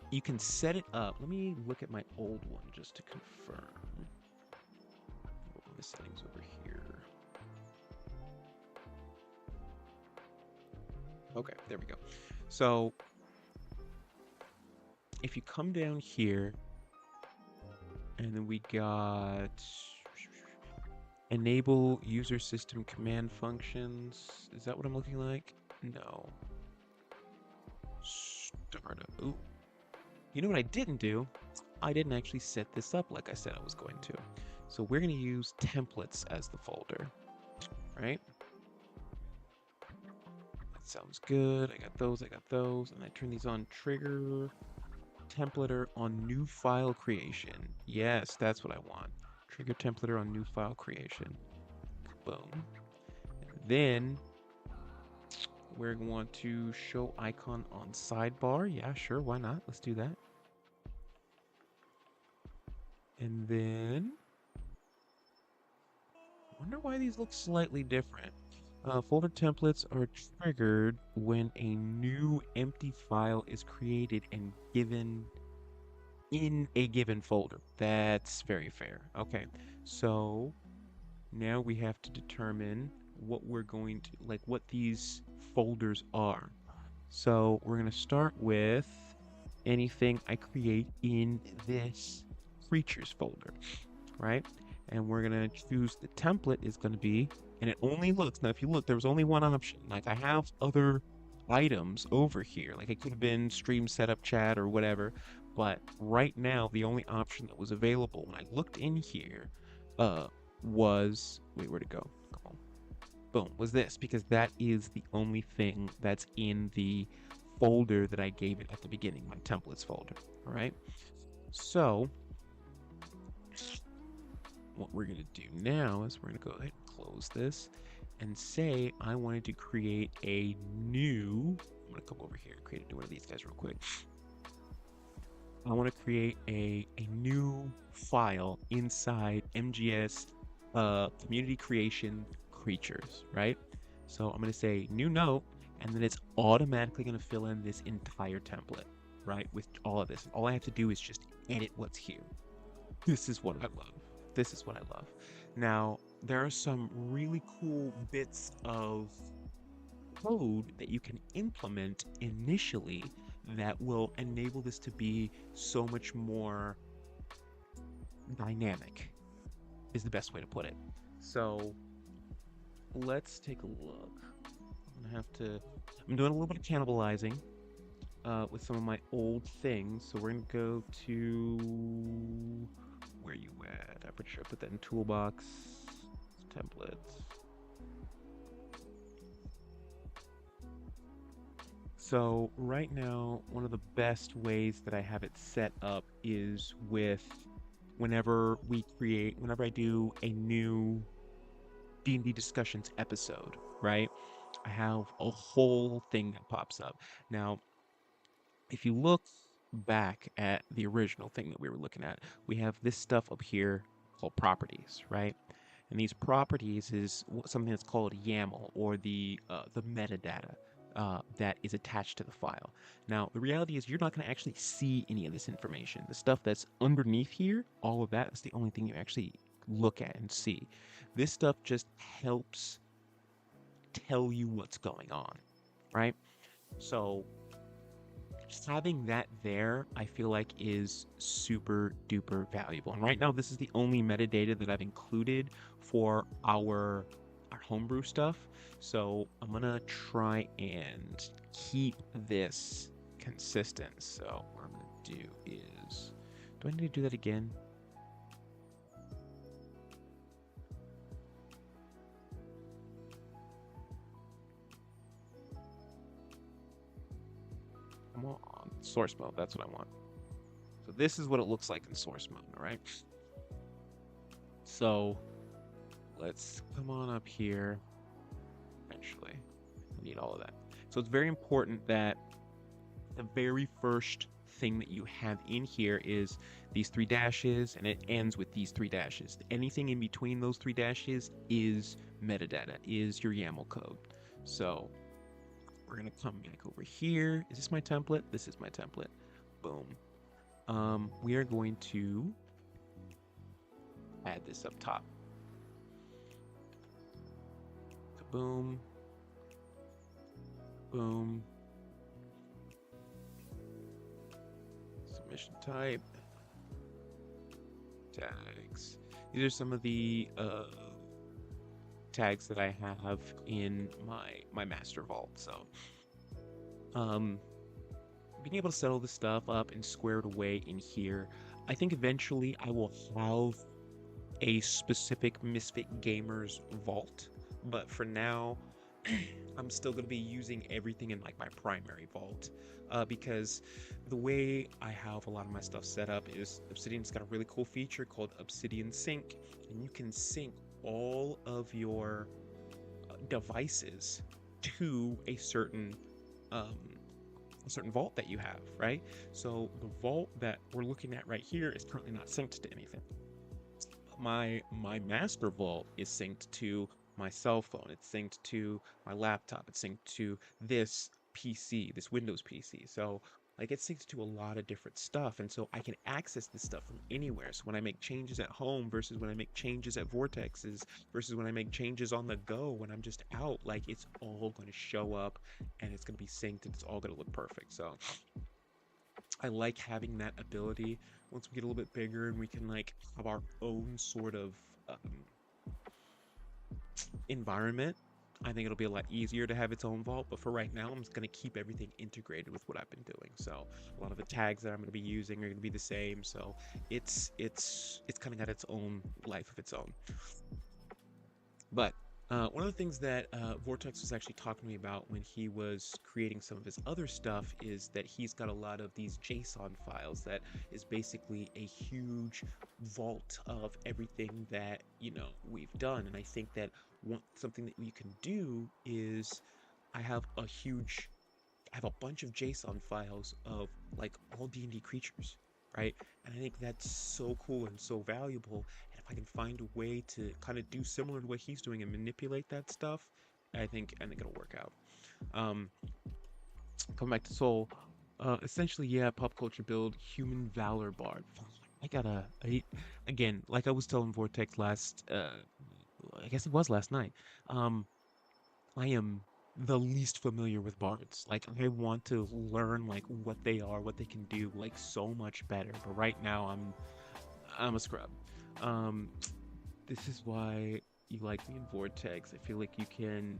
you can set it up. Let me look at my old one just to confirm. The settings over here. Okay, there we go. So if you come down here, and then we got enable user system command functions. Is that what I'm looking like? No. Startup. Ooh. You know what I didn't do? I didn't actually set this up like I said I was going to. So we're going to use templates as the folder, right? That sounds good. I got those, and I turn these on. Trigger templater on new file creation. Yes, that's what I want. Trigger templater on new file creation. Boom. And then we're going to want to show icon on sidebar. Yeah, sure, why not? Let's do that. And then, I wonder why these look slightly different. Folder templates are triggered when a new empty file is created and given in a given folder. That's very fair. Okay, so now we have to determine what we're going to, like what these folders are. So we're going to start with anything I create in this creatures folder, right? And we're gonna choose the template is gonna be, and it only looks, now if you look, there was only one option. Like I have other items over here, like it could have been stream setup chat or whatever, but right now the only option that was available when I looked in here was, wait, where'd it go? Come on. Boom, was this, because that is the only thing that's in the folder that I gave it at the beginning, my templates folder, all right? So what we're going to do now is we're going to go ahead and close this and say I wanted to create a new, I'm going to come over here and create a new one of these guys real quick. I want to create a new file inside MGS community creation creatures, right? So I'm going to say new note, and then it's automatically going to fill in this entire template, right? With all of this. All I have to do is just edit what's here. This is what I love. This is what I love. Now, there are some really cool bits of code that you can implement initially that will enable this to be so much more dynamic, is the best way to put it. So let's take a look. I'm doing a little bit of cannibalizing with some of my old things. So we're gonna go to where you at? I pretty sure I put that in toolbox, templates. So right now, one of the best ways that I have it set up is with whenever I do a new D&D Discussions episode, right? I have a whole thing that pops up. Now, if you look back at the original thing that we were looking at, we have this stuff up here called properties, right? And these properties is something that's called YAML, or the metadata that is attached to the file. Now, the reality is you're not going to actually see any of this information. The stuff that's underneath here, all of that is the only thing you actually look at and see. This stuff just helps tell you what's going on, right? So just having that there, I feel like is super duper valuable. And right now, this is the only metadata that I've included for our homebrew stuff. So I'm gonna try and keep this consistent. So what I'm gonna do is, do I need to do that again? Come on, source mode, that's what I want. So this is what it looks like in source mode, all right? So let's come on up here. Eventually, I need all of that. So it's very important that the very first thing that you have in here is these three dashes, and it ends with these three dashes. Anything in between those three dashes is metadata, is your YAML code. So we're gonna come back over here. Is this my template? This is my template. Boom. We are going to add this up top. Boom. Boom. Submission type. Tags. These are some of the tags that I have in my master vault. So being able to settle this stuff up and square it away in here, I think eventually I will have a specific Misfit Gamers vault, but for now, I'm still going to be using everything in like my primary vault because the way I have a lot of my stuff set up is Obsidian's got a really cool feature called Obsidian Sync, and you can sync all of your devices to um, a certain vault that you have, right? So the vault that we're looking at right here is currently not synced to anything. My master vault is synced to my cell phone. It's synced to my laptop. It's synced to this PC, this Windows PC. So like it's synced to a lot of different stuff, and so I can access this stuff from anywhere. So when I make changes at home versus when I make changes at Vortexes versus when I make changes on the go when I'm just out, like it's all going to show up and it's going to be synced and it's all going to look perfect. So I like having that ability once we get a little bit bigger and we can like have our own sort of environment. I think it'll be a lot easier to have its own vault, but for right now, I'm just going to keep everything integrated with what I've been doing. So a lot of the tags that I'm going to be using are going to be the same. So it's kind of got its own life of its own. But one of the things that Vortex was actually talking to me about when he was creating some of his other stuff is that he's got a lot of these JSON files that is basically a huge vault of everything that, you know, we've done. And I think that something that we can do is I have a bunch of JSON files of like all D&D creatures, right? And I think that's so cool and so valuable. And if I can find a way to kind of do similar to what he's doing and manipulate that stuff, I think it'll work out. Um, Coming back to Soul, essentially, yeah, pop culture build, human valor bard. again, like I was telling Vortex last, I guess it was last night. Um, I am the least familiar with bards. Like I want to learn like what they are, what they can do, like so much better. But right now I'm a scrub. Um, this is why you like me in Vortex. I feel like you can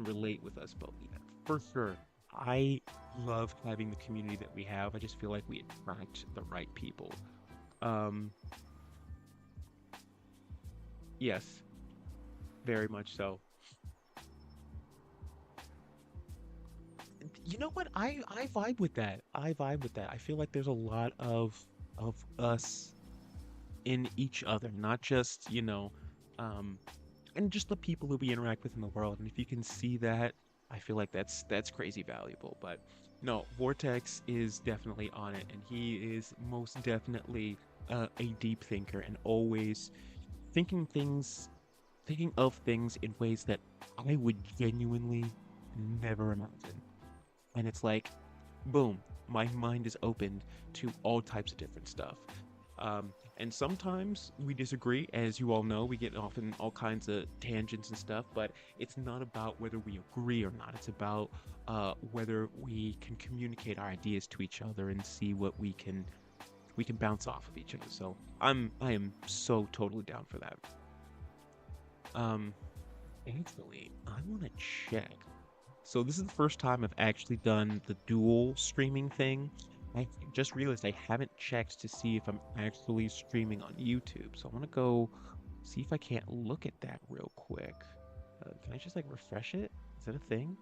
relate with us both. Yeah, for sure. I love having the community that we have. I just feel like we attract the right people. Um, yes, very much so. You know what? I vibe with that. I vibe with that. I feel like there's a lot of us in each other, not just, um and just the people who we interact with in the world. And if you can see that, I feel like that's crazy valuable. But no, Vortex is definitely on it, and he is most definitely a deep thinker and always thinking things, thinking of things in ways that I would genuinely never imagine. And it's like, boom, my mind is opened to all types of different stuff. And sometimes we disagree, as you all know, we get off in all kinds of tangents and stuff, but it's not about whether we agree or not. It's about whether we can communicate our ideas to each other and see what we can bounce off of each other. So I am so totally down for that. Um, Actually, I want to check. So this is the first time I've actually done the dual streaming thing. I just realized I haven't checked to see if I'm actually streaming on YouTube. So I want to go see if I can't look at that real quick. Can I just like refresh it? Is that a thing?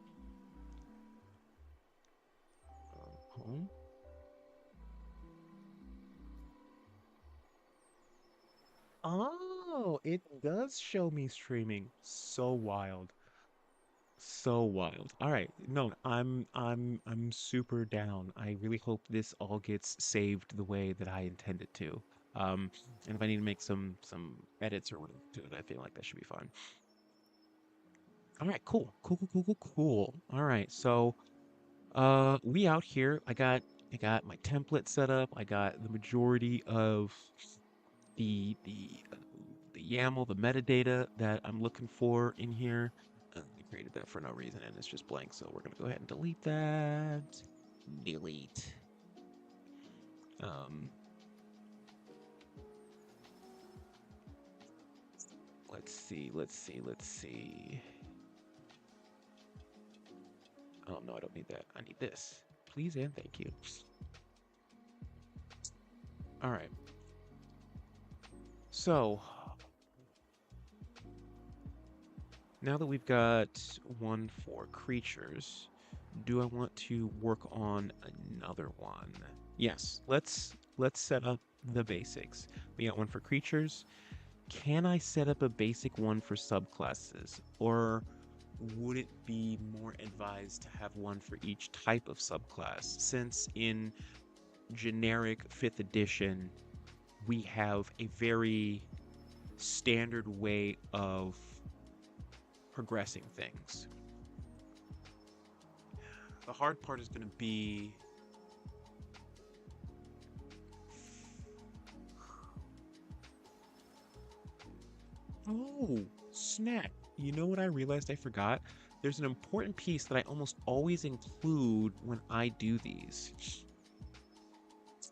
Home? Oh, it does show me streaming. So wild. So wild. All right. No, I'm super down. I really hope this all gets saved the way that I intended to. Um, and if I need to make some edits or whatever to it, I feel like that should be fine. All right, cool. Cool, cool, cool, cool, cool. All right. So, we out here. I got my template set up. I got the majority of the the YAML, the metadata that I'm looking for in here. I created that for no reason and it's just blank, so we're gonna go ahead and delete that. Delete. Um, let's see, let's see, let's see. Oh no, I don't need that. I need this. Please and thank you. All right. So now that we've got one for creatures, do I want to work on another one? Yes, let's set up the basics. We got one for creatures. Can I set up a basic one for subclasses? Or would it be more advised to have one for each type of subclass? Since in generic 5th edition, we have a very standard way of progressing things. The hard part is going to be. Oh, snap. You know what I realized I forgot? There's an important piece that I almost always include when I do these.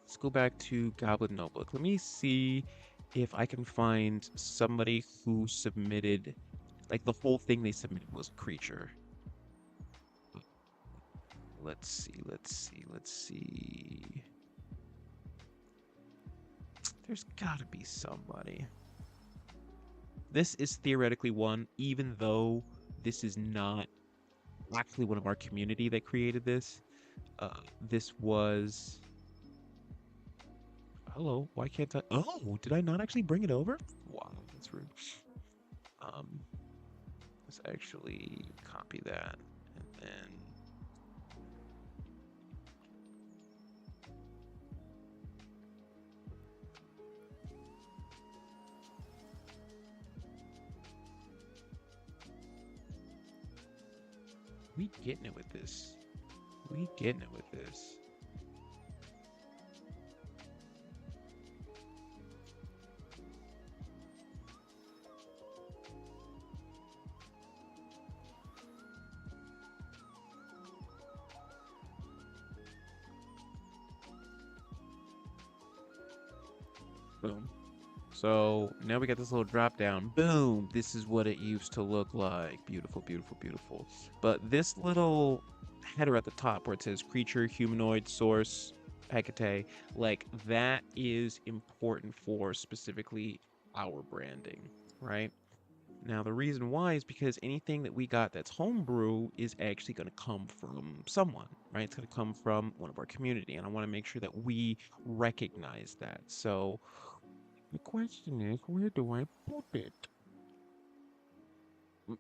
Let's go back to Goblin Notebook. Let me see if I can find somebody who submitted, like the whole thing they submitted was a creature. Let's see, let's see, let's see. There's gotta be somebody. This is theoretically one, even though this is not actually one of our community that created this. This was. Hello, why can't I? Oh, did I not actually bring it over? Wow, that's rude. Um, let's actually copy that and then we getting it with this. We getting it with this. Boom. So now we got this little drop down. Boom! This is what it used to look like. Beautiful, beautiful, beautiful. But this little header at the top where it says creature, humanoid, source, Hecate, like that is important for specifically our branding, right? Now, the reason why is because anything that we got that's homebrew is actually going to come from someone, right? It's going to come from one of our community, and I want to make sure that we recognize that. So, the question is, where do I put it? Mm,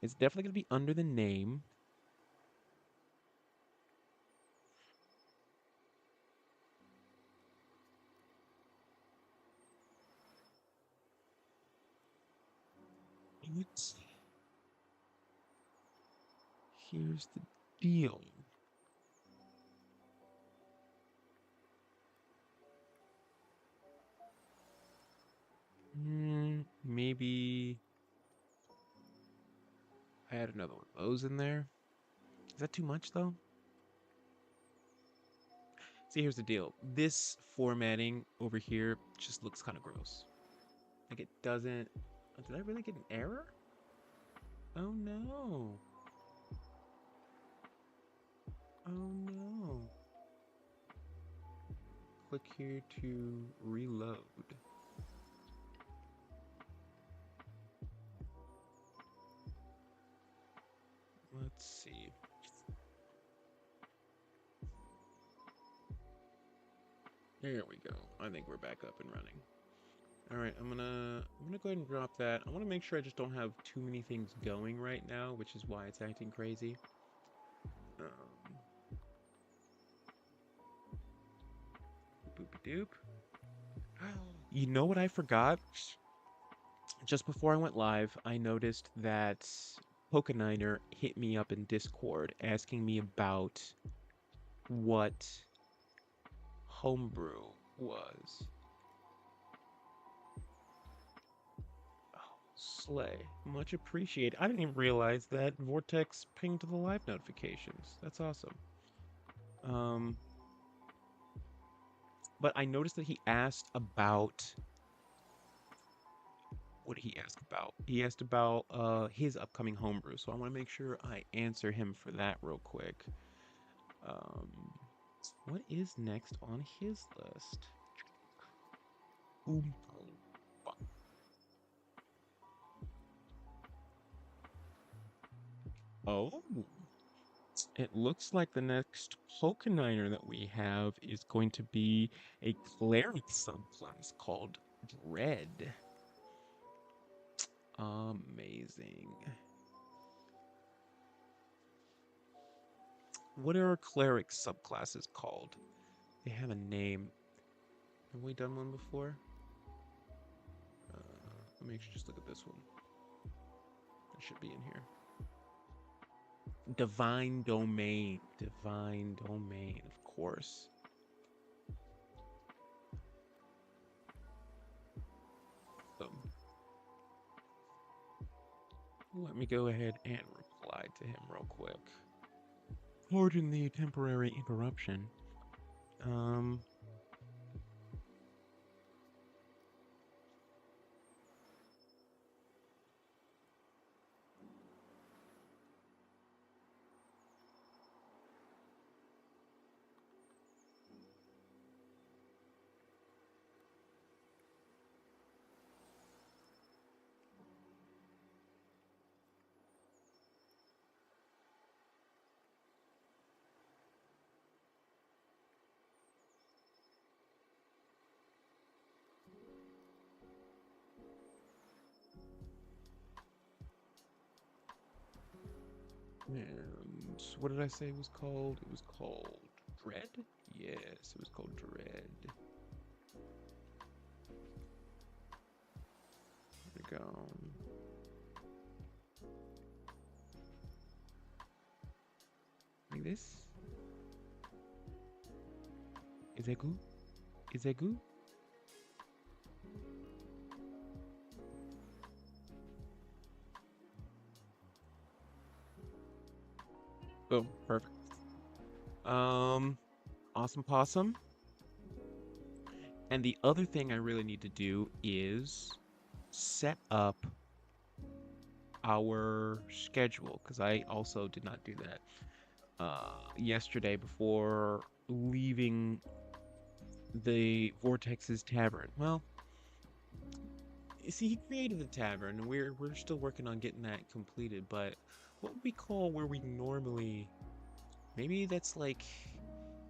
It's definitely going to be under the name. It's, here's the deal. Maybe add another one of those in there. Is that too much, though? See, here's the deal. This formatting over here just looks kind of gross. Like it doesn't. Did I really get an error? Oh no. Oh no. Click here to reload. Let's see. There we go. I think we're back up and running. All right, I'm gonna go ahead and drop that. I want to make sure I just don't have too many things going right now, which is why it's acting crazy. Um, boopy doop. You know what I forgot? Just before I went live, I noticed that Pokeniner hit me up in Discord asking me about what homebrew was. Oh, slay. Much appreciated. I didn't even realize that Vortex pinged the live notifications. That's awesome. Um, but I noticed that he asked about what did he ask about? He asked about his upcoming homebrew, so I want to make sure I answer him for that real quick. Um, what is next on his list? Oom. Oh, it looks like the next Pokeniner that we have is going to be a cleric subclass called Dread. Amazing. What are cleric subclasses called? They have a name. Have we done one before? Let me just look at this one. It should be in here. Divine Domain. Divine Domain, of course. Um, Let me go ahead and reply to him real quick. Pardon the temporary interruption. Um, and what did I say it was called? It was called Dread? Yes, it was called Dread. There we go. Like this? Is that good? Is that good? Boom, perfect. Um, Awesome Possum. And the other thing I really need to do is set up our schedule because I also did not do that yesterday before leaving the Vortex's tavern. Well, you see, he created the tavern, and we're still working on getting that completed. But what would we call where we normally? Maybe that's like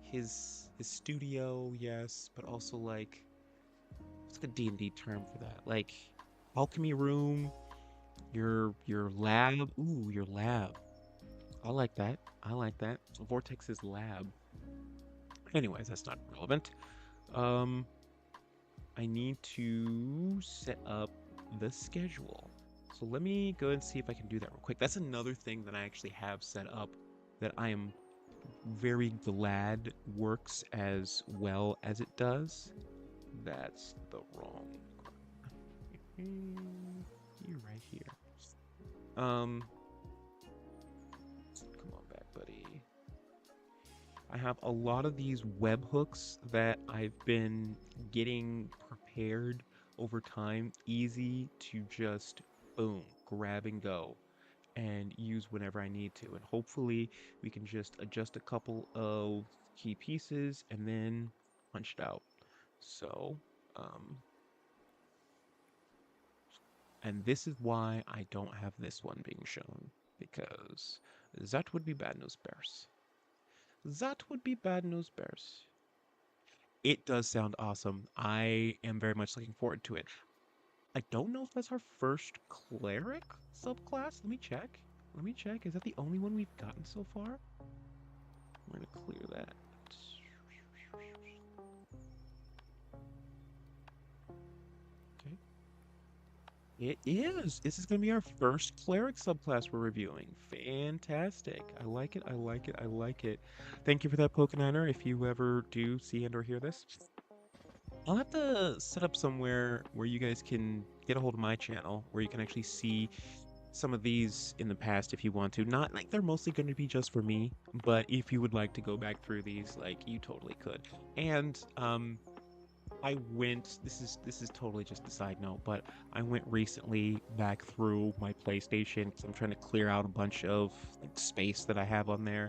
his studio, yes, but also like what's like a D&D term for that? Like alchemy room, your lab. Ooh, your lab. I like that. I like that. Vortex's lab. Anyways, that's not relevant. Um, I need to set up the schedule. So let me go and see if I can do that real quick. That's another thing that I actually have set up that I am very glad works as well as it does. That's the wrong. You're right here. Um, come on back, buddy. I have a lot of these webhooks that I've been getting prepared over time, easy to just boom, grab and go and use whenever I need to. And hopefully we can just adjust a couple of key pieces and then punch it out. So, um, and this is why I don't have this one being shown, because that would be bad news bears. That would be bad news bears. It does sound awesome. I am very much looking forward to it. I don't know if that's our first cleric subclass. Let me check. Let me check. Is that the only one we've gotten so far? I'm going to clear that. Okay. It is. This is going to be our first cleric subclass we're reviewing. Fantastic. I like it. I like it. I like it. Thank you for that, Pokeniner. If you ever do see and or hear this, I'll have to set up somewhere where you guys can get a hold of my channel, where you can actually see some of these in the past if you want to. Not like they're mostly going to be just for me, but if you would like to go back through these, like you totally could. And I went. This is totally just a side note, but I went recently back through my PlayStation because I'm trying to clear out a bunch of like space that I have on there.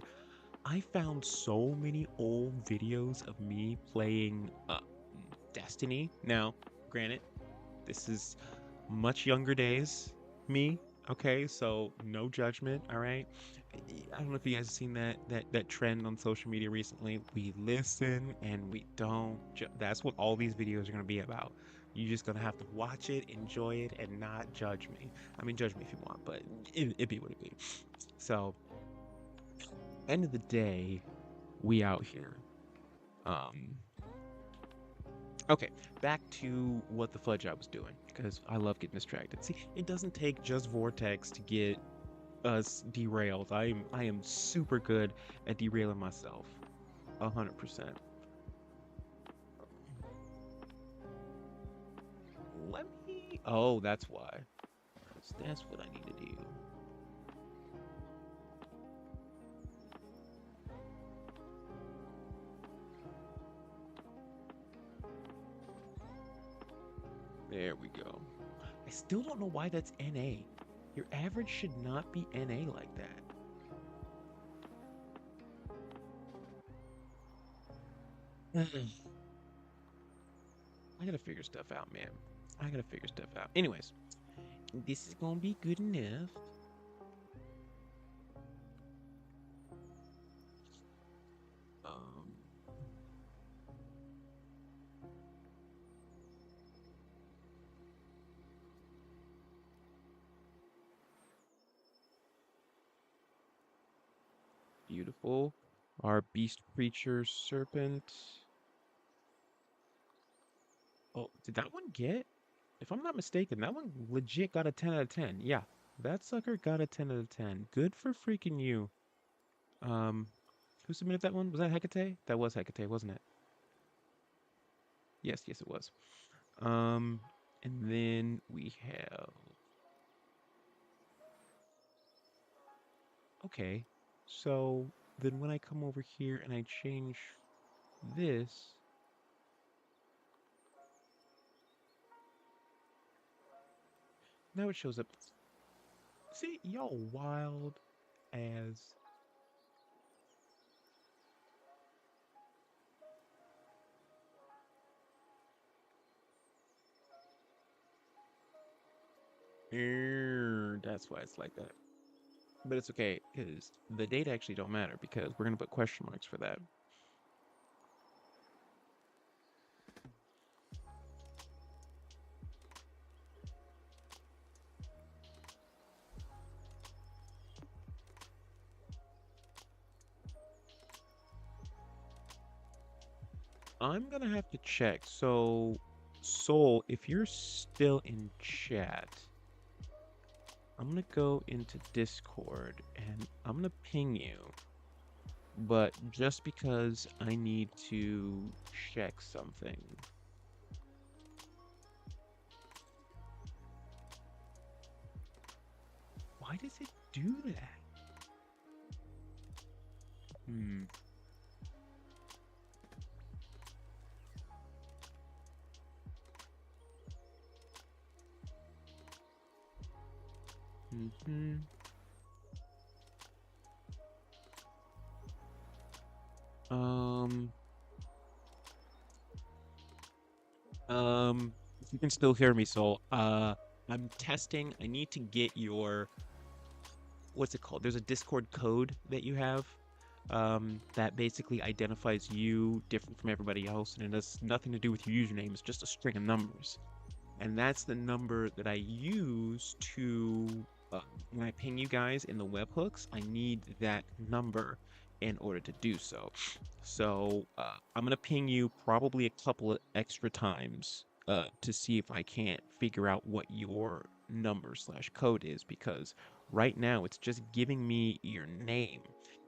I found so many old videos of me playing Destiny. Now, granted, this is much younger days, me. Okay, so no judgment. All right. I don't know if you guys have seen that trend on social media recently. We listen and we don't. That's what all these videos are gonna be about. You're just gonna have to watch it, enjoy it, and not judge me. I mean, judge me if you want, but it be what it be. So, end of the day, we out here. Um, Okay, back to what the fudge I was doing, because I love getting distracted. See, it doesn't take just Vortex to get us derailed. I am super good at derailing myself. 100%. Let me. Oh, that's why. 'Cause that's what I need to do. There we go. I still don't know why that's NA. Your average should not be NA like that. I gotta figure stuff out, man. I gotta figure stuff out. Anyways, this is gonna be good enough. Um, Beautiful. Our beast creature serpent. Oh, did that one get? If I'm not mistaken, that one legit got a 10 out of 10. Yeah, that sucker got a 10 out of 10. Good for freaking you. Um, who submitted that one? Was that Hecate? That was Hecate, wasn't it? Yes, yes, it was. Um, and then we have. Okay, so then when I come over here and I change this, Now it shows up. See, y'all wild as. That's why it's like that. But it's okay, because the data actually don't matter because we're gonna put question marks for that. I'm gonna have to check. So, Soul, if you're still in chat, I'm gonna go into Discord and I'm gonna ping you. But just because I need to check something. Why does it do that? Hmm. Mm-hmm. Um, if you can still hear me, Soul, I'm testing. I need to get your, what's it called? There's a Discord code that you have, that basically identifies you different from everybody else, and it has nothing to do with your username. It's just a string of numbers. And that's the number that I use to, when I ping you guys in the webhooks, I need that number in order to do so. So I'm gonna ping you probably a couple of extra times to see if I can't figure out what your number slash code is, because right now it's just giving me your name,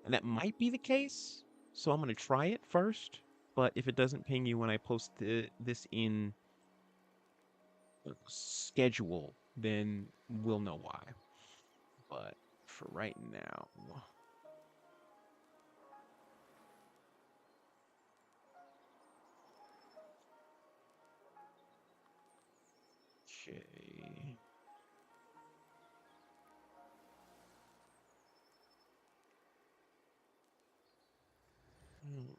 and that might be the case. So I'm gonna try it first. But if it doesn't ping you when I post this in schedule, then we'll know why. But for right now, okay.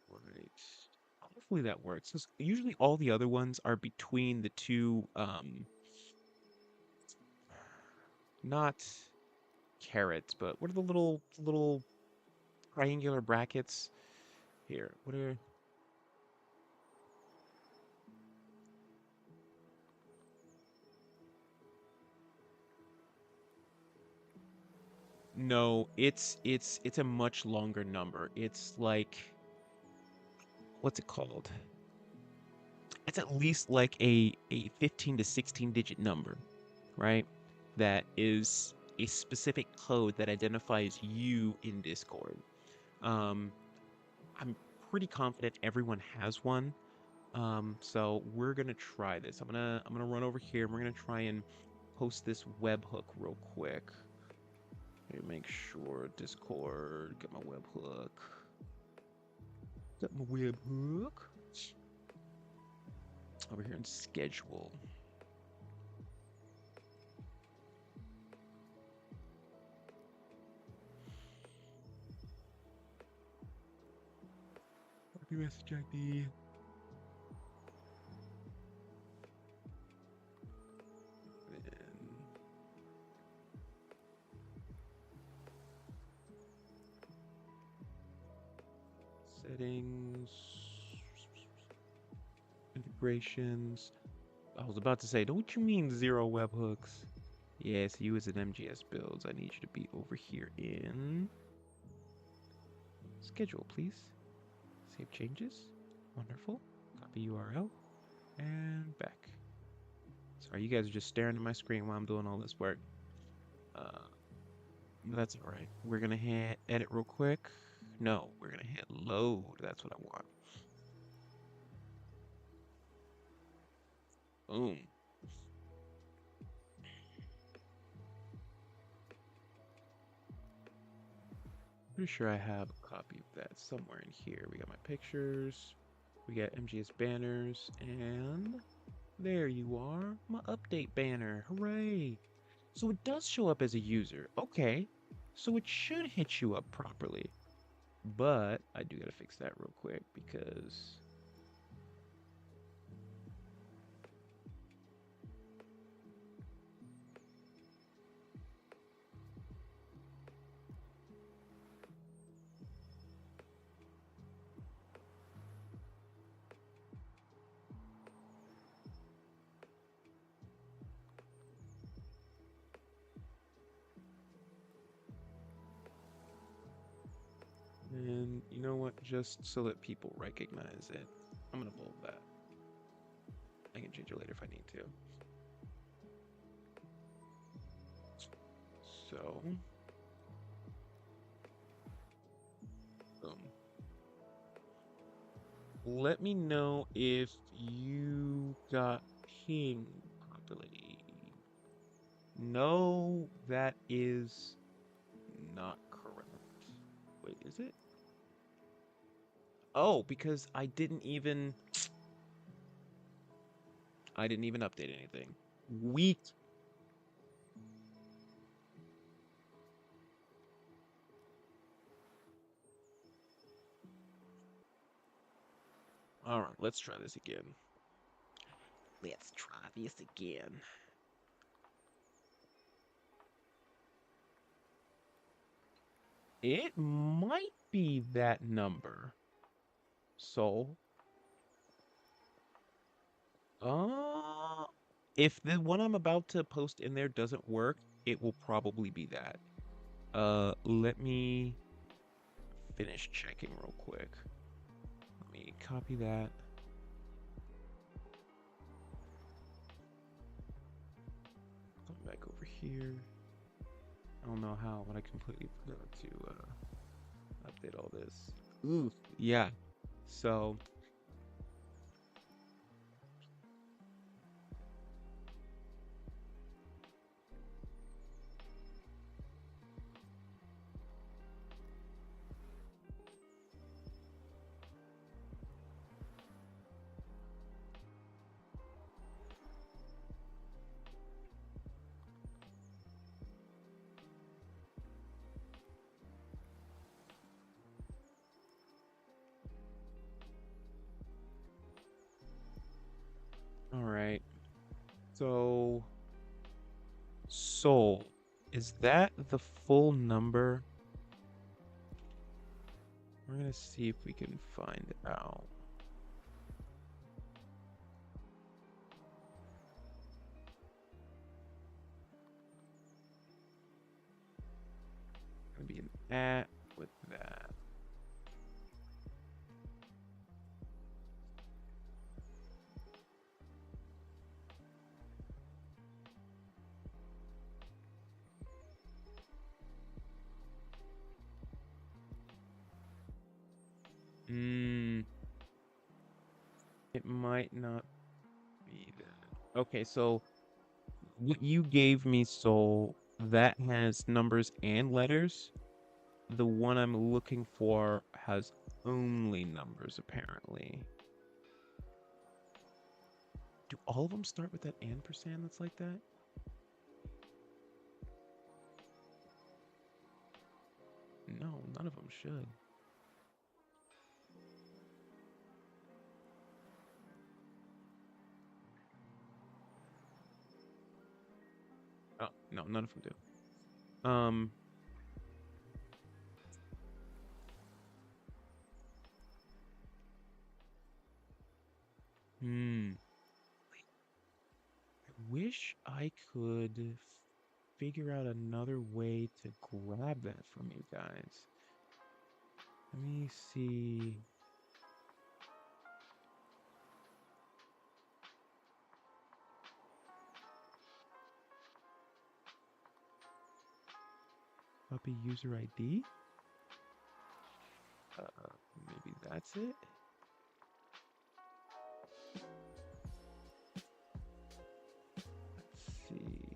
All right. Hopefully that works. 'Cause usually all the other ones are between the two, not carrots, but what are the little triangular brackets here? What are? No, it's a much longer number. It's like, what's it called? It's at least like a 15 to 16 digit number, right? That is a specific code that identifies you in Discord. Um, I'm pretty confident everyone has one. So we're gonna try this. I'm gonna run over here and we're gonna try and post this webhook real quick. Let me make sure Discord, get my webhook. Got my webhook. Over here in schedule. Copy message ID. Settings, integrations. I was about to say, don't you mean zero webhooks? Yes, you as an MGS builds. I need you to be over here in schedule, please. Save changes. Wonderful. Copy URL and back. Sorry, you guys are just staring at my screen while I'm doing all this work. Uh, that's all right. We're gonna hit edit real quick. No, we're gonna hit load. That's what I want. Boom. Pretty sure I have a copy of that somewhere in here. We got my pictures, we got MGS banners, and there you are, my update banner. Hooray! So it does show up as a user. Okay. So it should hit you up properly. But I do gotta fix that real quick because and you know what? Just so that people recognize it, I'm gonna bold that. I can change it later if I need to. So, boom. Let me know if you got pinged properly. No, that is not correct. Wait, is it? Oh, because I didn't even update anything. Weak. All right, let's try this again. Let's try this again. It might be that number. So, uh, if the one I'm about to post in there doesn't work, it will probably be that. Let me finish checking real quick. Let me copy that. Come back over here. I don't know how, but I completely forgot to update all this. Ooh, yeah. So, all right. So, soul, is that the full number? We're gonna see if we can find out. Gonna be an at with that. Mm, it might not be that. Okay, so what you gave me, soul, that has numbers and letters. The one I'm looking for has only numbers, apparently. Do all of them start with that ampersand that's like that? No, none of them should. Oh, no, none of them do. Hmm. I wish I could figure out another way to grab that from you guys. Let me see. Puppy user ID? Maybe that's it? Let's see.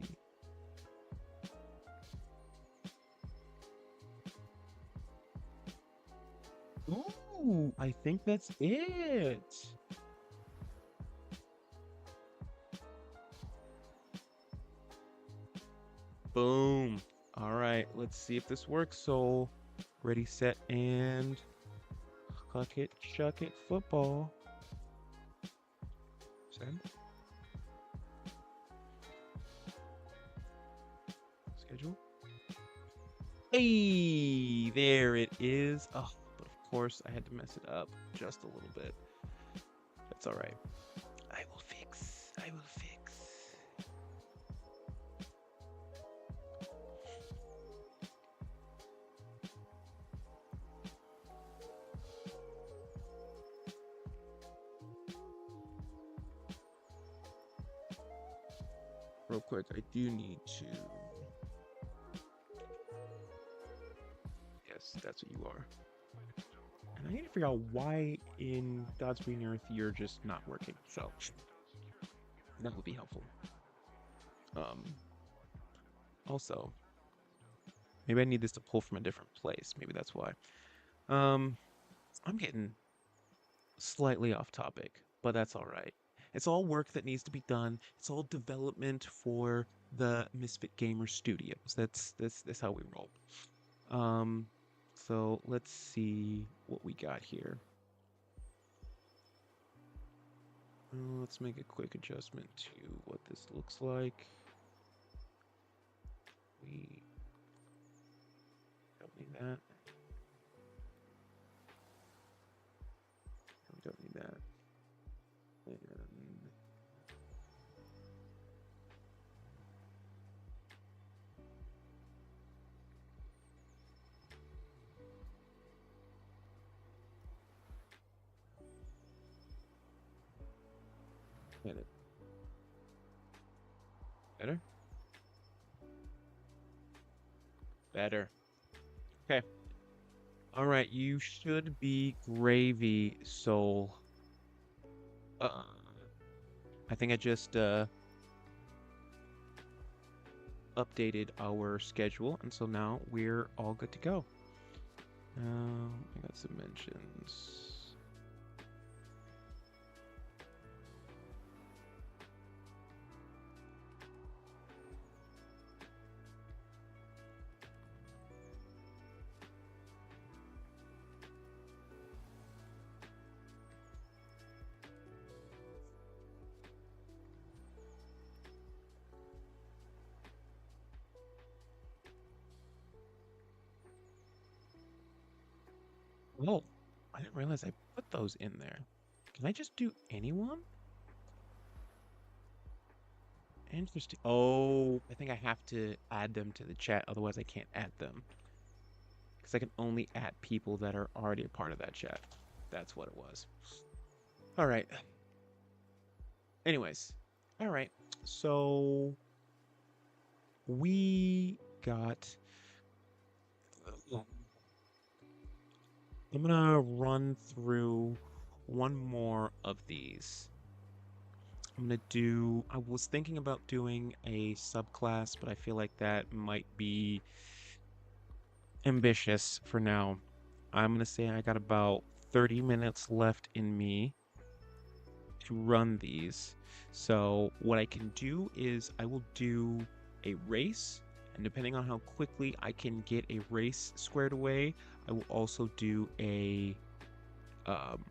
Ooh, I think that's it. Boom. All right, let's see if this works. So, ready, set, and huck it, chuck it, football. Send. Schedule. Hey, there it is. Oh, but of course I had to mess it up just a little bit. That's all right. I will fix. I will fix. Real quick, I do need to. Yes, that's what you are. And I need to figure out why in God's Green Earth you're just not working. So that would be helpful. Um, Also, maybe I need this to pull from a different place. Maybe that's why. Um, I'm getting slightly off topic, but that's all right. It's all work that needs to be done. It's all development for the Misfit Gamer Studios. That's how we roll. Um, so let's see what we got here. Let's make a quick adjustment to what this looks like. We don't need that. We don't need that. And edit. Better? Better. Okay. All right, you should be gravy, soul. Uh, I think I just updated our schedule, and so now we're all good to go. I got some mentions. Oh, I didn't realize I put those in there. Can I just do anyone? Interesting. Oh, I think I have to add them to the chat, otherwise I can't add them. Because I can only add people that are already a part of that chat. That's what it was. All right. Anyways, all right. So we got. I'm gonna run through one more of these. I'm gonna do. I was thinking about doing a subclass, but I feel like that might be ambitious for now. I'm gonna say I got about 30 minutes left in me to run these. So what I can do is I will do a race, and depending on how quickly I can get a race squared away, I will also do a um,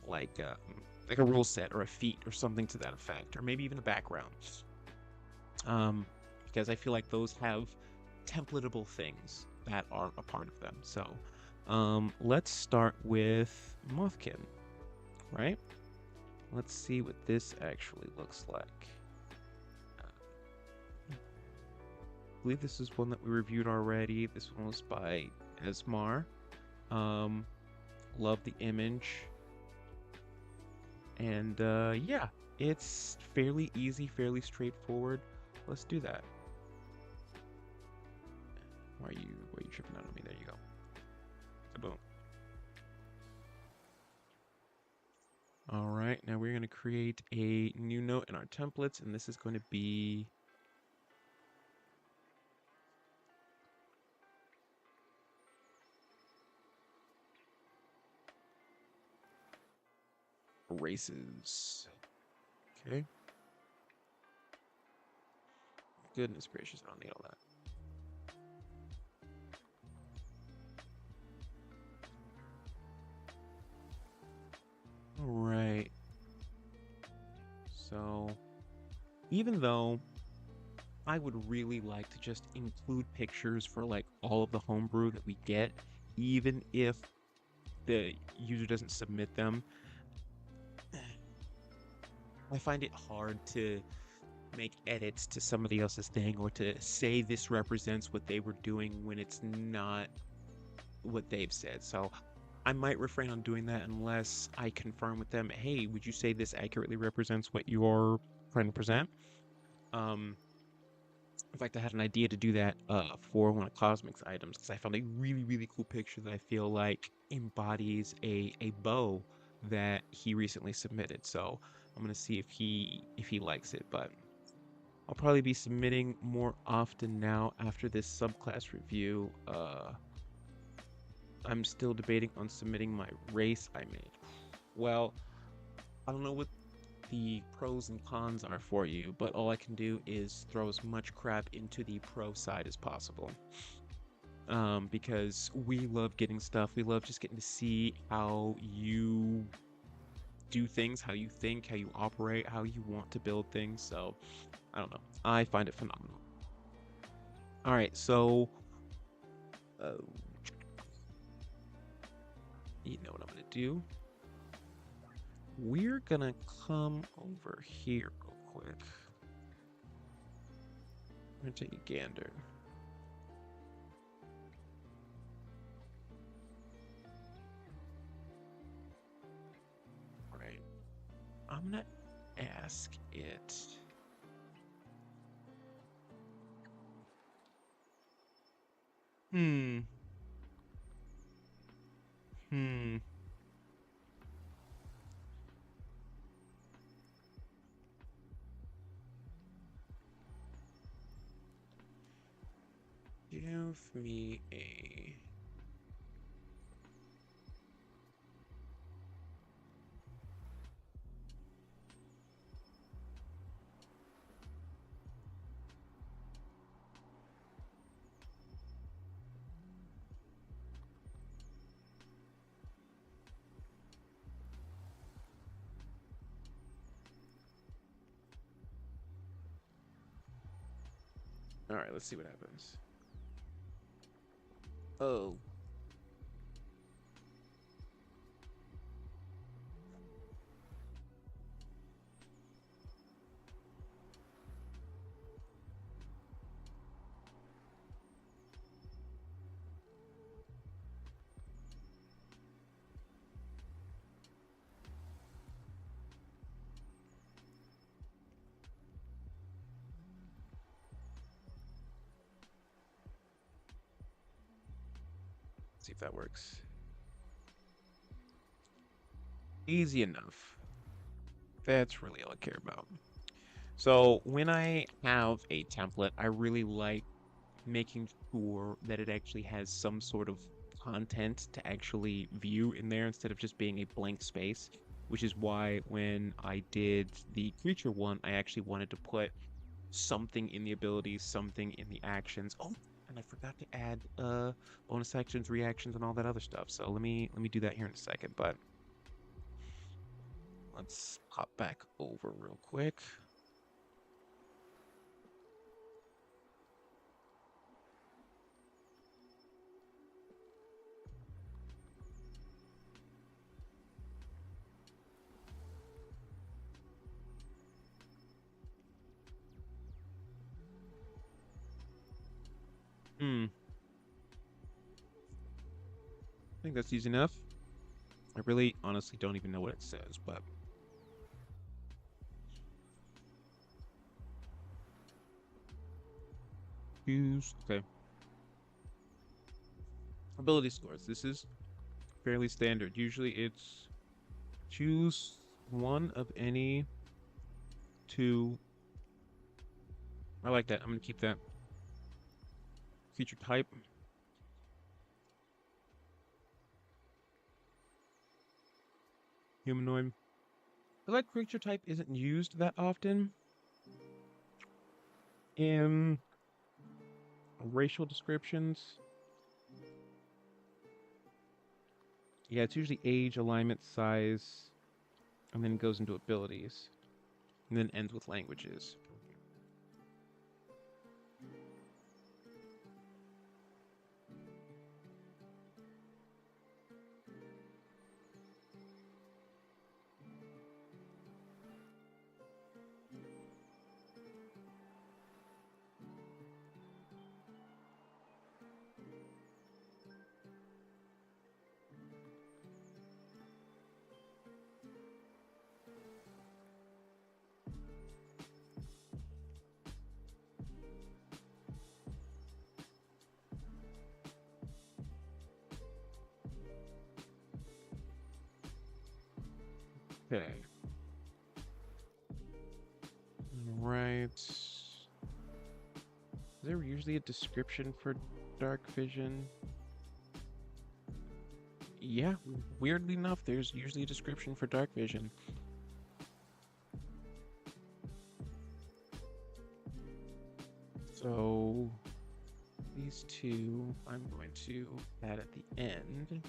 like uh, like a rule set or a feat or something to that effect, or maybe even a background. Um, because I feel like those have templatable things that are a part of them. So let's start with Mothkin, right? Let's see what this actually looks like. I believe this is one that we reviewed already. This one was by Esmar. Love the image. And yeah, it's fairly easy, fairly straightforward. Let's do that. Why are you tripping out on me? There you go. Boom. All right, now we're going to create a new note in our templates, and this is going to be races. Okay. Goodness gracious, I don't need all that. All right. So, even though I would really like to just include pictures for like all of the homebrew that we get, even if the user doesn't submit them, I find it hard to make edits to somebody else's thing or to say this represents what they were doing when it's not what they've said. So I might refrain on doing that unless I confirm with them, hey, would you say this accurately represents what you're trying to present? Um, in fact, I had an idea to do that for one of Cosmic's items because I found a really, really cool picture that I feel like embodies a bow that he recently submitted. So I'm gonna see if he likes it, but I'll probably be submitting more often now after this subclass review. I'm still debating on submitting my race I made. Well, I don't know what the pros and cons are for you, but all I can do is throw as much crap into the pro side as possible. Because we love getting stuff. We love just getting to see how you do things, how you think, how you operate, how you want to build things. So, I don't know. I find it phenomenal. All right, so uh, you know what I'm gonna do? We're gonna come over here real quick. I'm gonna take a gander. All right, I'm gonna ask it. Hmm. Hmm. Give me a. All right, let's see what happens. Oh. See if that works. Easy enough. That's really all I care about. So when I have a template, I really like making sure that it actually has some sort of content to actually view in there instead of just being a blank space, which is why when I did the creature one, I actually wanted to put something in the abilities, something in the actions. Oh, and I forgot to add bonus actions, reactions, and all that other stuff. So let me do that here in a second, but let's pop back over real quick. Hmm, I think that's easy enough. I really honestly don't even know what it says, but choose. Okay. Ability scores. This is fairly standard. Usually it's choose one of any two. I like that. I'm gonna keep that. Creature type. Humanoid. I like creature type isn't used that often. In racial descriptions, yeah, it's usually age, alignment, size, and then goes into abilities, and then ends with languages. Okay. Right. Is there usually a description for dark vision? Yeah, weirdly enough, there's usually a description for dark vision. So these two I'm going to add at the end.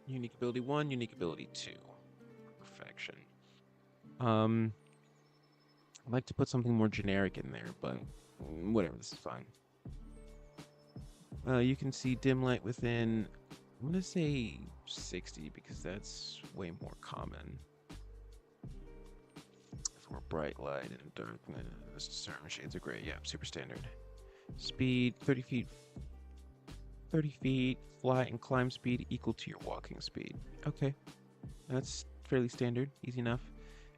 Unique ability 1, unique ability 2. Perfection. Um, I'd like to put something more generic in there, but whatever, this is fine. You can see dim light within, I'm going to say 60 because that's way more common. For bright light and darkness, certain shades of gray. Yeah, super standard. Speed, 30 feet. 30 feet, fly and climb speed equal to your walking speed. Okay, that's fairly standard, easy enough.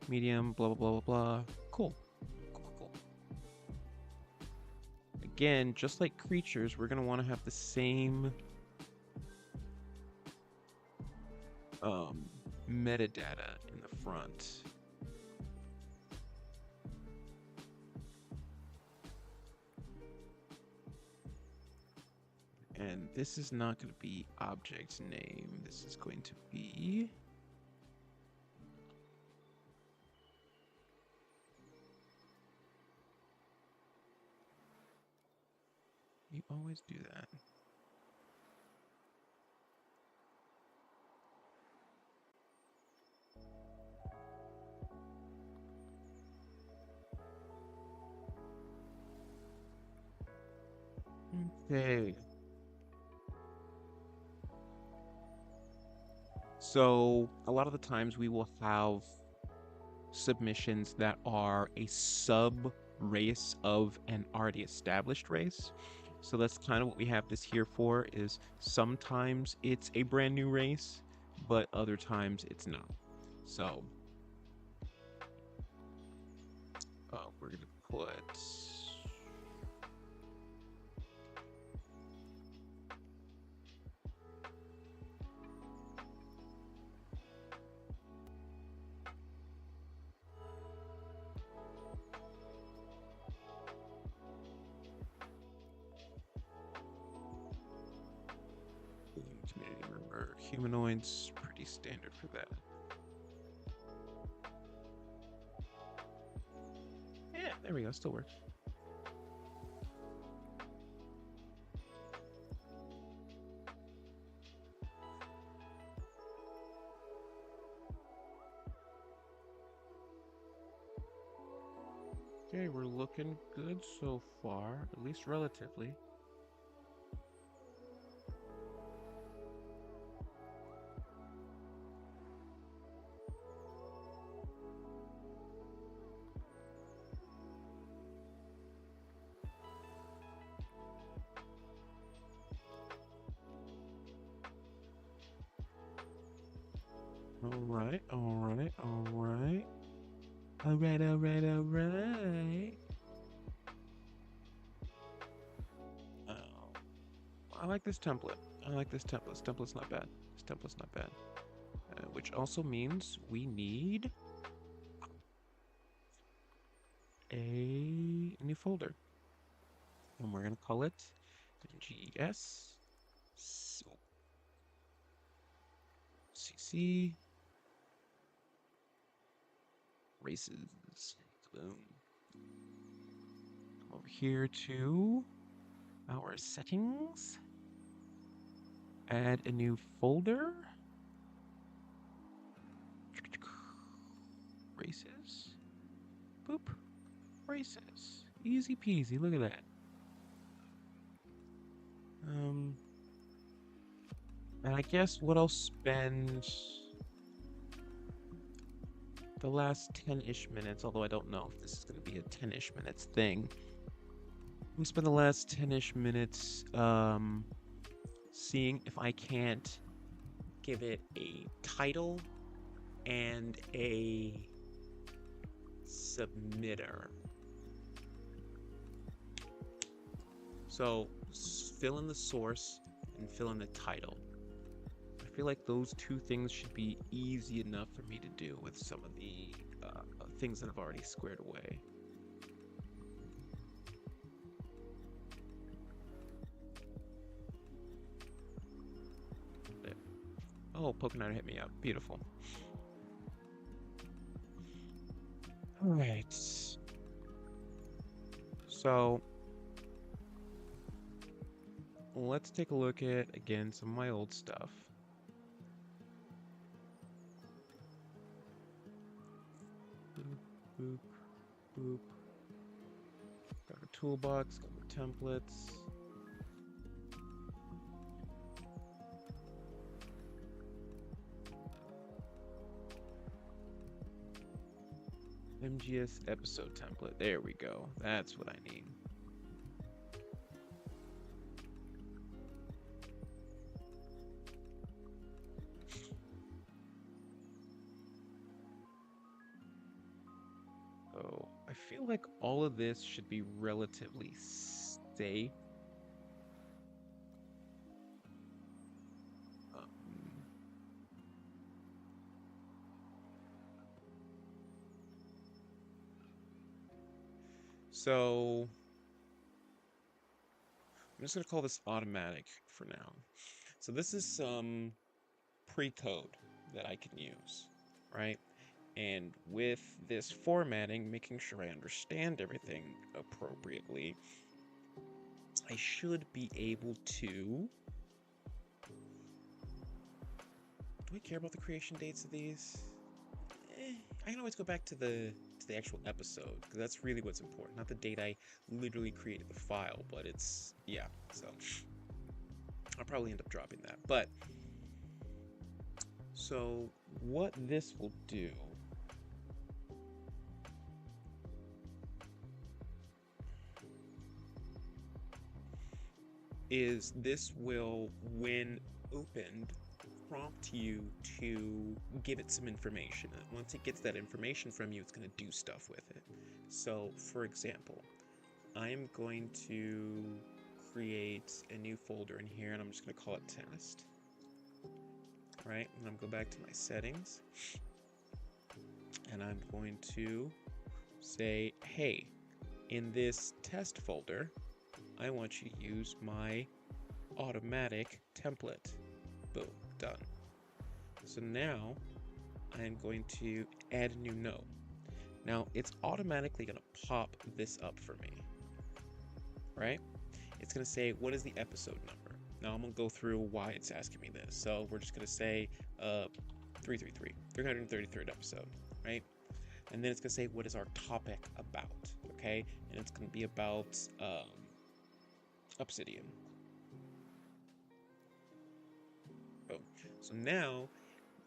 Medium, blah, blah, blah, blah, blah. Cool. Cool, cool. Again, just like creatures, we're going to want to have the same metadata in the front. And this is not going to be object name. This is going to be... You always do that. Okay. So a lot of the times we will have submissions that are a sub race of an already established race. So that's kind of what we have this here for, is sometimes it's a brand new race, but other times it's not. So we're gonna put community member. Humanoids, pretty standard for that. Yeah, there we go, still works. Okay, we're looking good so far, at least relatively. Alright, alright, alright. Alright, alright, alright. Oh, I like this template. I like this template. This template's not bad. This template's not bad. Which also means we need a new folder. And we're going to call it GS CC races. Boom. Come over here to our settings. Add a new folder. Races. Boop. Races. Easy peasy. Look at that. And I guess what I'll spend the last 10-ish minutes, although I don't know if this is going to be a 10-ish minutes thing. We spend the last 10-ish minutes seeing if I can't give it a title and a submitter. So fill in the source and fill in the title. I feel like those two things should be easy enough for me to do with some of the things that I've already squared away. There. Oh, Pokemon hit me up. Beautiful. All right. So let's take a look at, again, some of my old stuff. Boop, boop, boop. Got a toolbox, got my templates. MGS episode template. There we go. That's what I need. So I feel like all of this should be relatively safe. So I'm just going to call this automatic for now. So this is some pre-code that I can use, right? And with this formatting, making sure I understand everything appropriately, I should be able to... Do I care about the creation dates of these? I can always go back to the actual episode, because that's really what's important. Not the date I literally created the file, but it's... yeah, so... I'll probably end up dropping that. But... so, what this will do... is this will, when opened, prompt you to give it some information. And once it gets that information from you, it's going to do stuff with it. So, for example, I'm going to create a new folder in here, and I'm just going to call it test. Right? And I'm going to go back to my settings, and I'm going to say, hey, in this test folder, I want you to use my automatic template. Boom, done. So now I'm going to add a new note. Now it's automatically going to pop this up for me, right? It's going to say, what is the episode number? Now I'm going to go through why it's asking me this. So we're just going to say 333, 333rd episode, right? And then it's going to say, what is our topic about, okay? And it's going to be about Obsidian. Oh, so now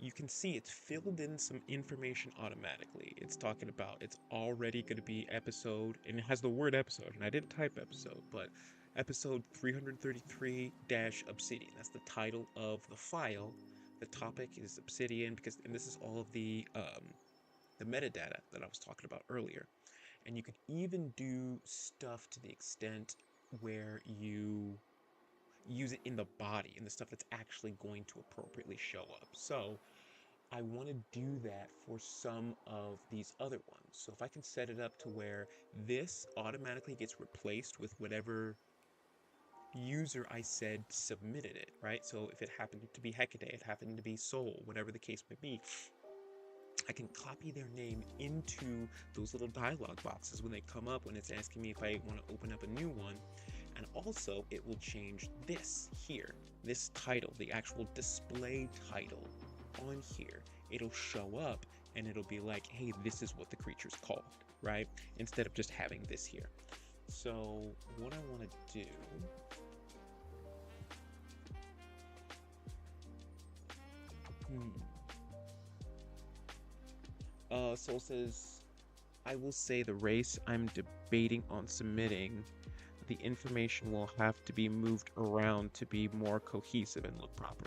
you can see it's filled in some information automatically. It's talking about it's already going to be episode, and it has the word episode, and I didn't type episode, but episode 333-Obsidian. That's the title of the file. The topic is Obsidian, and this is all of the metadata that I was talking about earlier. And you could even do stuff to the extent where you use it in the body, in the stuff that's actually going to appropriately show up. So I want to do that for some of these other ones. So if I can set it up to where this automatically gets replaced with whatever user I said submitted it, right? So if it happened to be Hecate, it happened to be Soul, whatever the case may be, I can copy their name into those little dialog boxes when they come up when it's asking me if I want to open up a new one. And also, it will change this here, this title, the actual display title on here. It'll show up and it'll be like, hey, this is what the creature's called, right? Instead of just having this here. So, what I want to do. Hmm. Soul says, I will say the race I'm debating on submitting, the information will have to be moved around to be more cohesive and look proper.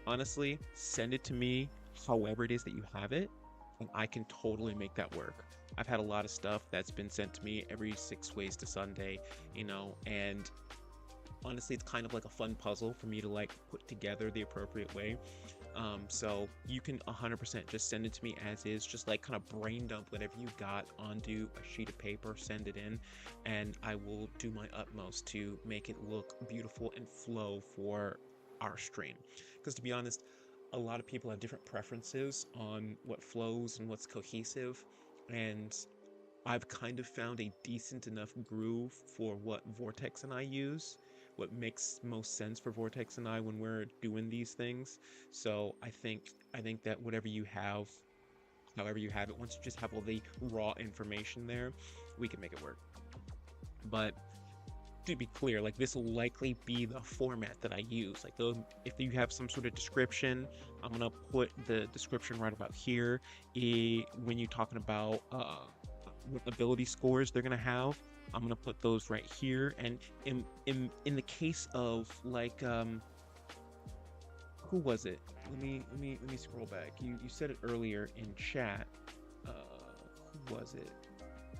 Honestly, send it to me however it is that you have it, and I can totally make that work. I've had a lot of stuff that's been sent to me every 6 ways to Sunday, and honestly, it's kind of like a fun puzzle for me to like put together the appropriate way. So you can 100% just send it to me as is, just like kind of brain dump whatever you got onto a sheet of paper, send it in, and I will do my utmost to make it look beautiful and flow for our stream. Because to be honest, a lot of people have different preferences on what flows and what's cohesive, and I've kind of found a decent enough groove for what Vortex and I use, what makes most sense for Vortex and I when we're doing these things. So I think that whatever you have, however you have it, once you just have all the raw information there, we can make it work. But to be clear, like this will likely be the format that I use. Like if you have some sort of description, I'm gonna put the description right about here. When you're talking about what ability scores they're gonna have, I'm gonna put those right here. And in the case of like who was it? Let me scroll back. You said it earlier in chat. Who was it?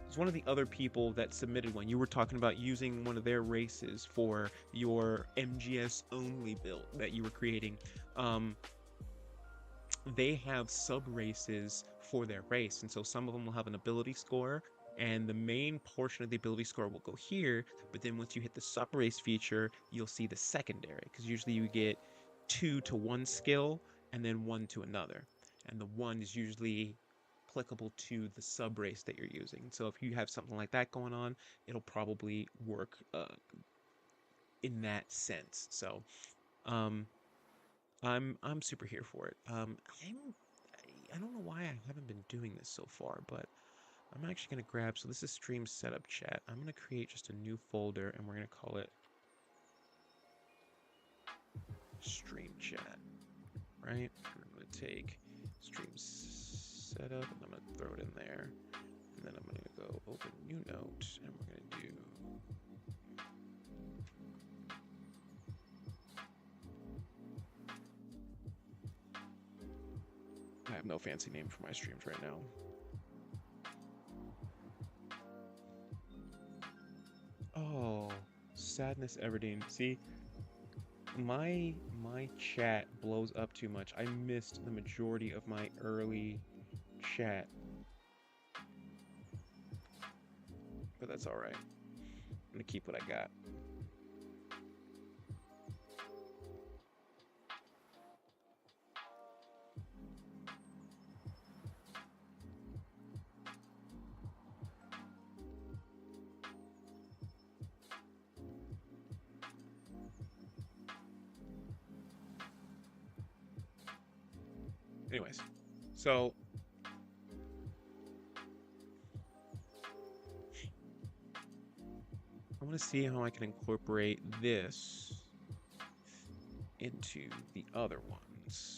It's one of the other people that submitted one. You were talking about using one of their races for your MGS only build that you were creating. Um, they have sub races for their race, and so some of them will have an ability score, and the main portion of the ability score will go here. But then once you hit the sub race feature, you'll see the secondary, because usually you get 2 to 1 skill and then 1 to another, and the 1 is usually applicable to the sub race that you're using. So if you have something like that going on, it'll probably work in that sense. So um, I'm super here for it. I don't know why I haven't been doing this so far, but I'm actually gonna grab. So this is stream setup chat. I'm gonna create just a new folder, and we're gonna call it stream chat. Right? I'm gonna take stream setup, and I'm gonna throw it in there. And then I'm going to go open new note, and we're going to do I have no fancy name for my streams right now. Oh, Sadness Everdeen. See, my chat blows up too much. I missed the majority of my early chat, but that's all right. I'm gonna keep what I got. Anyways, so I want to see how I can incorporate this into the other ones.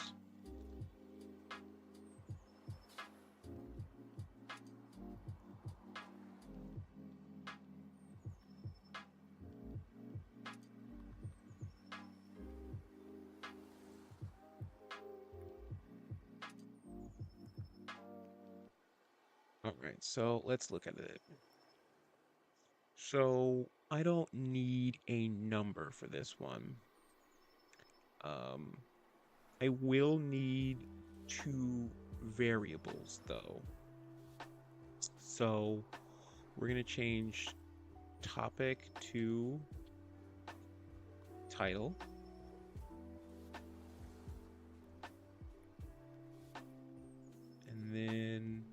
All right, so let's look at it. So I don't need a number for this one. Um, I will need two variables though. So we're gonna change topic to title. And then,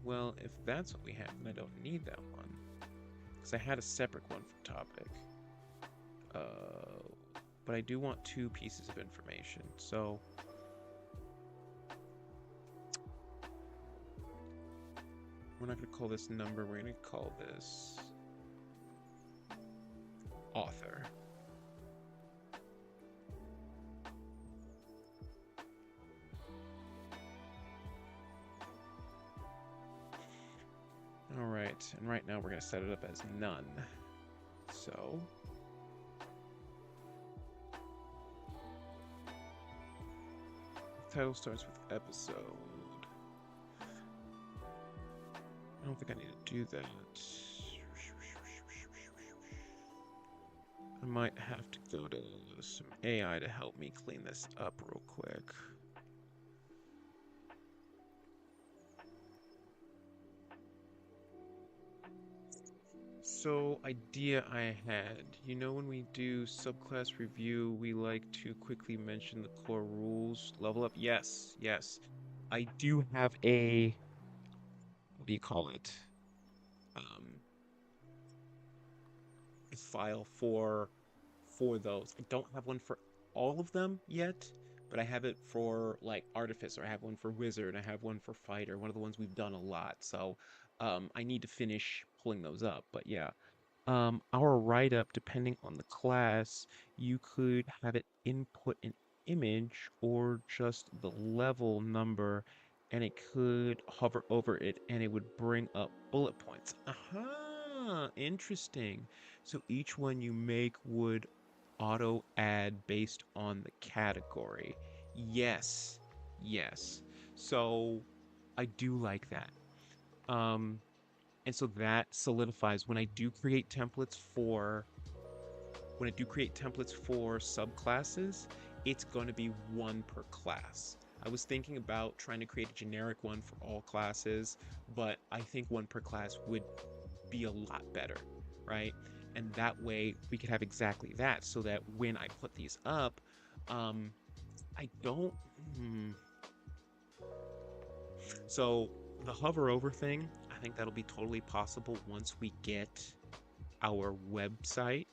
well, if that's what we have, then I don't need that one. Because I had a separate one for topic. Uh, but I do want two pieces of information. So we're not going to call this number, we're going to call this author. All right, and right now we're going to set it up as none. So the title starts with episode. I don't think I need to do that. I might have to go to some AI to help me clean this up real quick. So, idea I had, when we do subclass review, we like to quickly mention the core rules. Level up, yes, yes. I do have what do you call it? Um, a file for those. I don't have one for all of them yet, but I have it for like Artificer. I have one for Wizard. I have one for Fighter. One of the ones we've done a lot. So, I need to finish pulling those up. But yeah, our write-up, depending on the class, you could have it input an image or just the level number, and it could hover over it and it would bring up bullet points. Aha, interesting. So each one you make would auto add based on the category. Yes, yes. So I do like that. Um, and so that solidifies when I do create templates for subclasses, it's going to be one per class. I was thinking about trying to create a generic one for all classes, but I think one per class would be a lot better, right? And that way we could have exactly that so that when I put these up, um, I don't. Hmm. So the hover over thing, I think that'll be totally possible once we get our website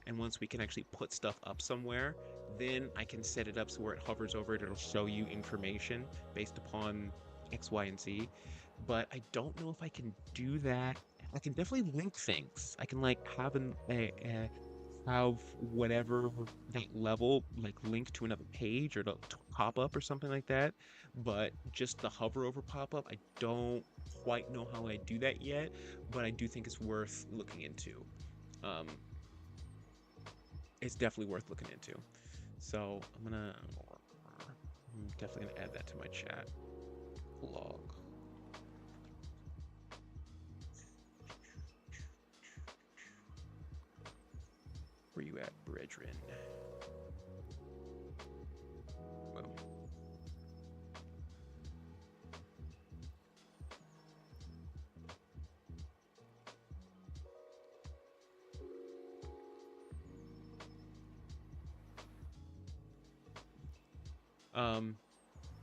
and once we can actually put stuff up somewhere, then I can set it up so where it hovers over it, it'll show you information based upon X, Y, and Z. But I don't know if I can do that. I can definitely link things. I can like have whatever that level like link to another page or to pop up or something like that. But just the hover over pop up, I don't quite know how I do that yet. But I do think it's worth looking into. Um, it's definitely worth looking into. So I'm definitely gonna add that to my chat log. Where you at, brethren? Boom. Um,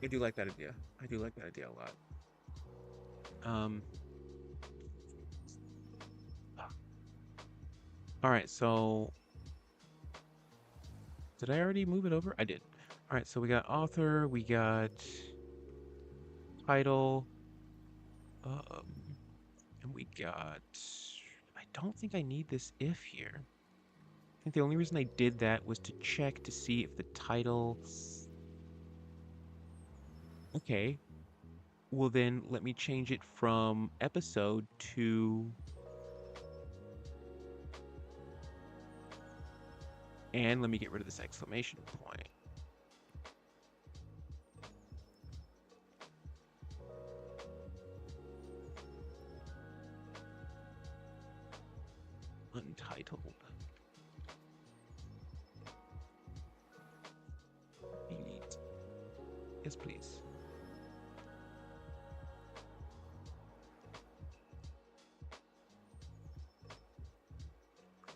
I do like that idea. I do like that idea a lot. Um, all right. So did I already move it over? I did. All right. So we got author. We got title. Um, and we got. I don't think I need this if here. I think the only reason I did that was to check to see if the title. Okay, well then let me change it from episode to and let me get rid of this exclamation point. Untitled. Elite. Yes, please.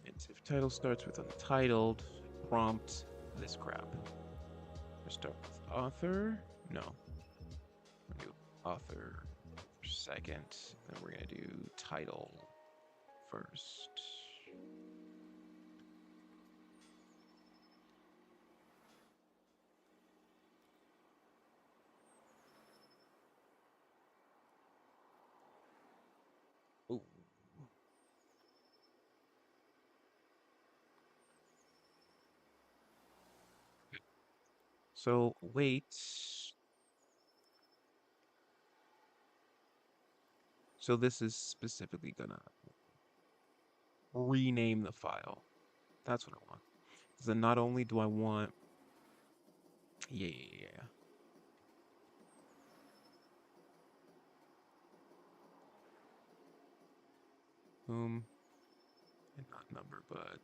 And if title starts with untitled, prompt this crap. We start with author. No. We're gonna do author second. Then we're gonna do title first. Ooh. So wait. So this is specifically gonna rename the file. That's what I want. Because then not only do I want, yeah. Whom, and not number, but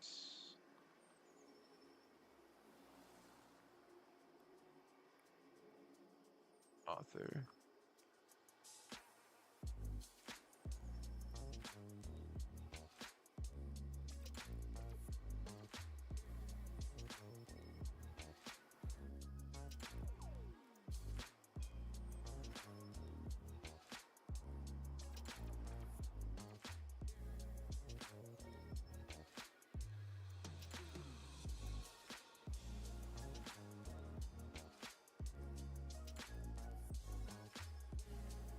author.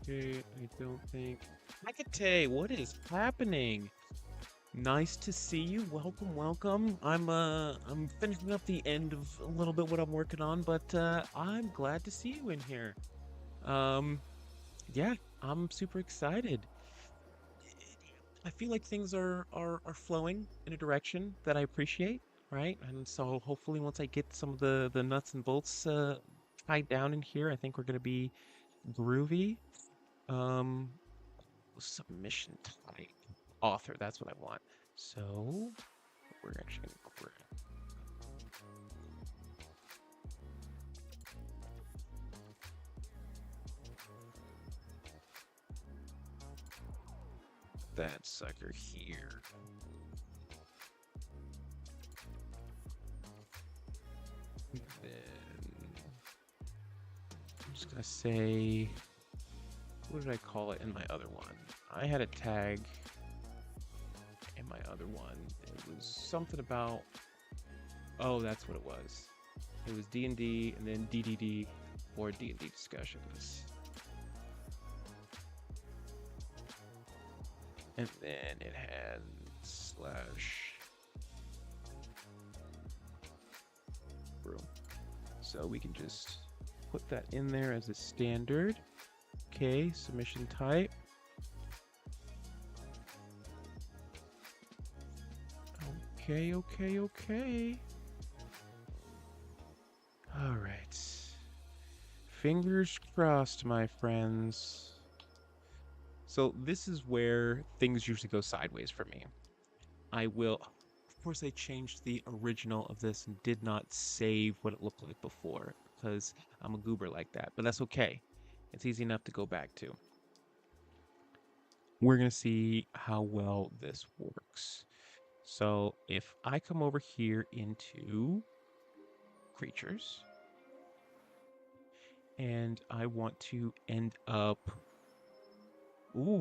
Okay, I don't think. Makate, what is happening? Nice to see you. Welcome, welcome. I'm finishing up the end of a little bit what I'm working on, but I'm glad to see you in here. Um, yeah, I'm super excited. I feel like things are flowing in a direction that I appreciate, right? And so hopefully once I get some of the nuts and bolts tied down in here, I think we're gonna be groovy. Um, Submission type author, that's what I want. So we're actually gonna grab that sucker here. Then I'm just gonna say, what did I call it in my other one? I had a tag in my other one. It was something about, oh, that's what it was. It was D&D and then DDD or D&D Discussions. And then it had slash room. So we can just put that in there as a standard. Okay, submission type. Okay, okay, okay. All right. Fingers crossed, my friends. So this is where things usually go sideways for me. I will, of course, I changed the original of this and did not save what it looked like before because I'm a goober like that, but that's okay. It's easy enough to go back to. We're going to see how well this works. So if I come over here into creatures and I want to end up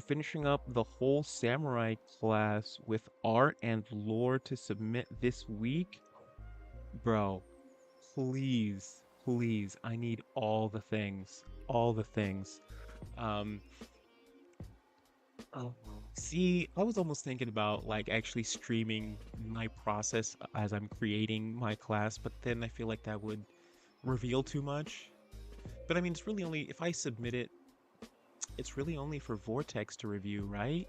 finishing up the whole samurai class with art and lore to submit this week. Bro, please, please, I need all the things. All the things. Um, oh, see, I was almost thinking about like actually streaming my process as I'm creating my class, but then I feel like that would reveal too much. But I mean, it's really only if I submit it, it's really only for Vortex to review, right?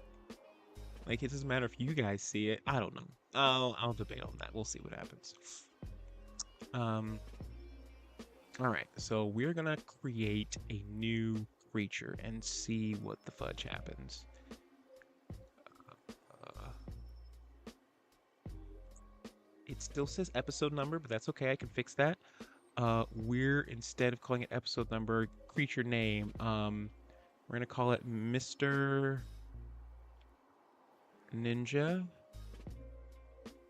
Like, it doesn't matter if you guys see it. I don't know. I'll debate on that. We'll see what happens. Um, all right. So we're gonna create a new creature and see what the fudge happens. Uh, It still says episode number, but that's okay. I can fix that. We're instead of calling it episode number, creature name. We're gonna call it Mr. Ninja,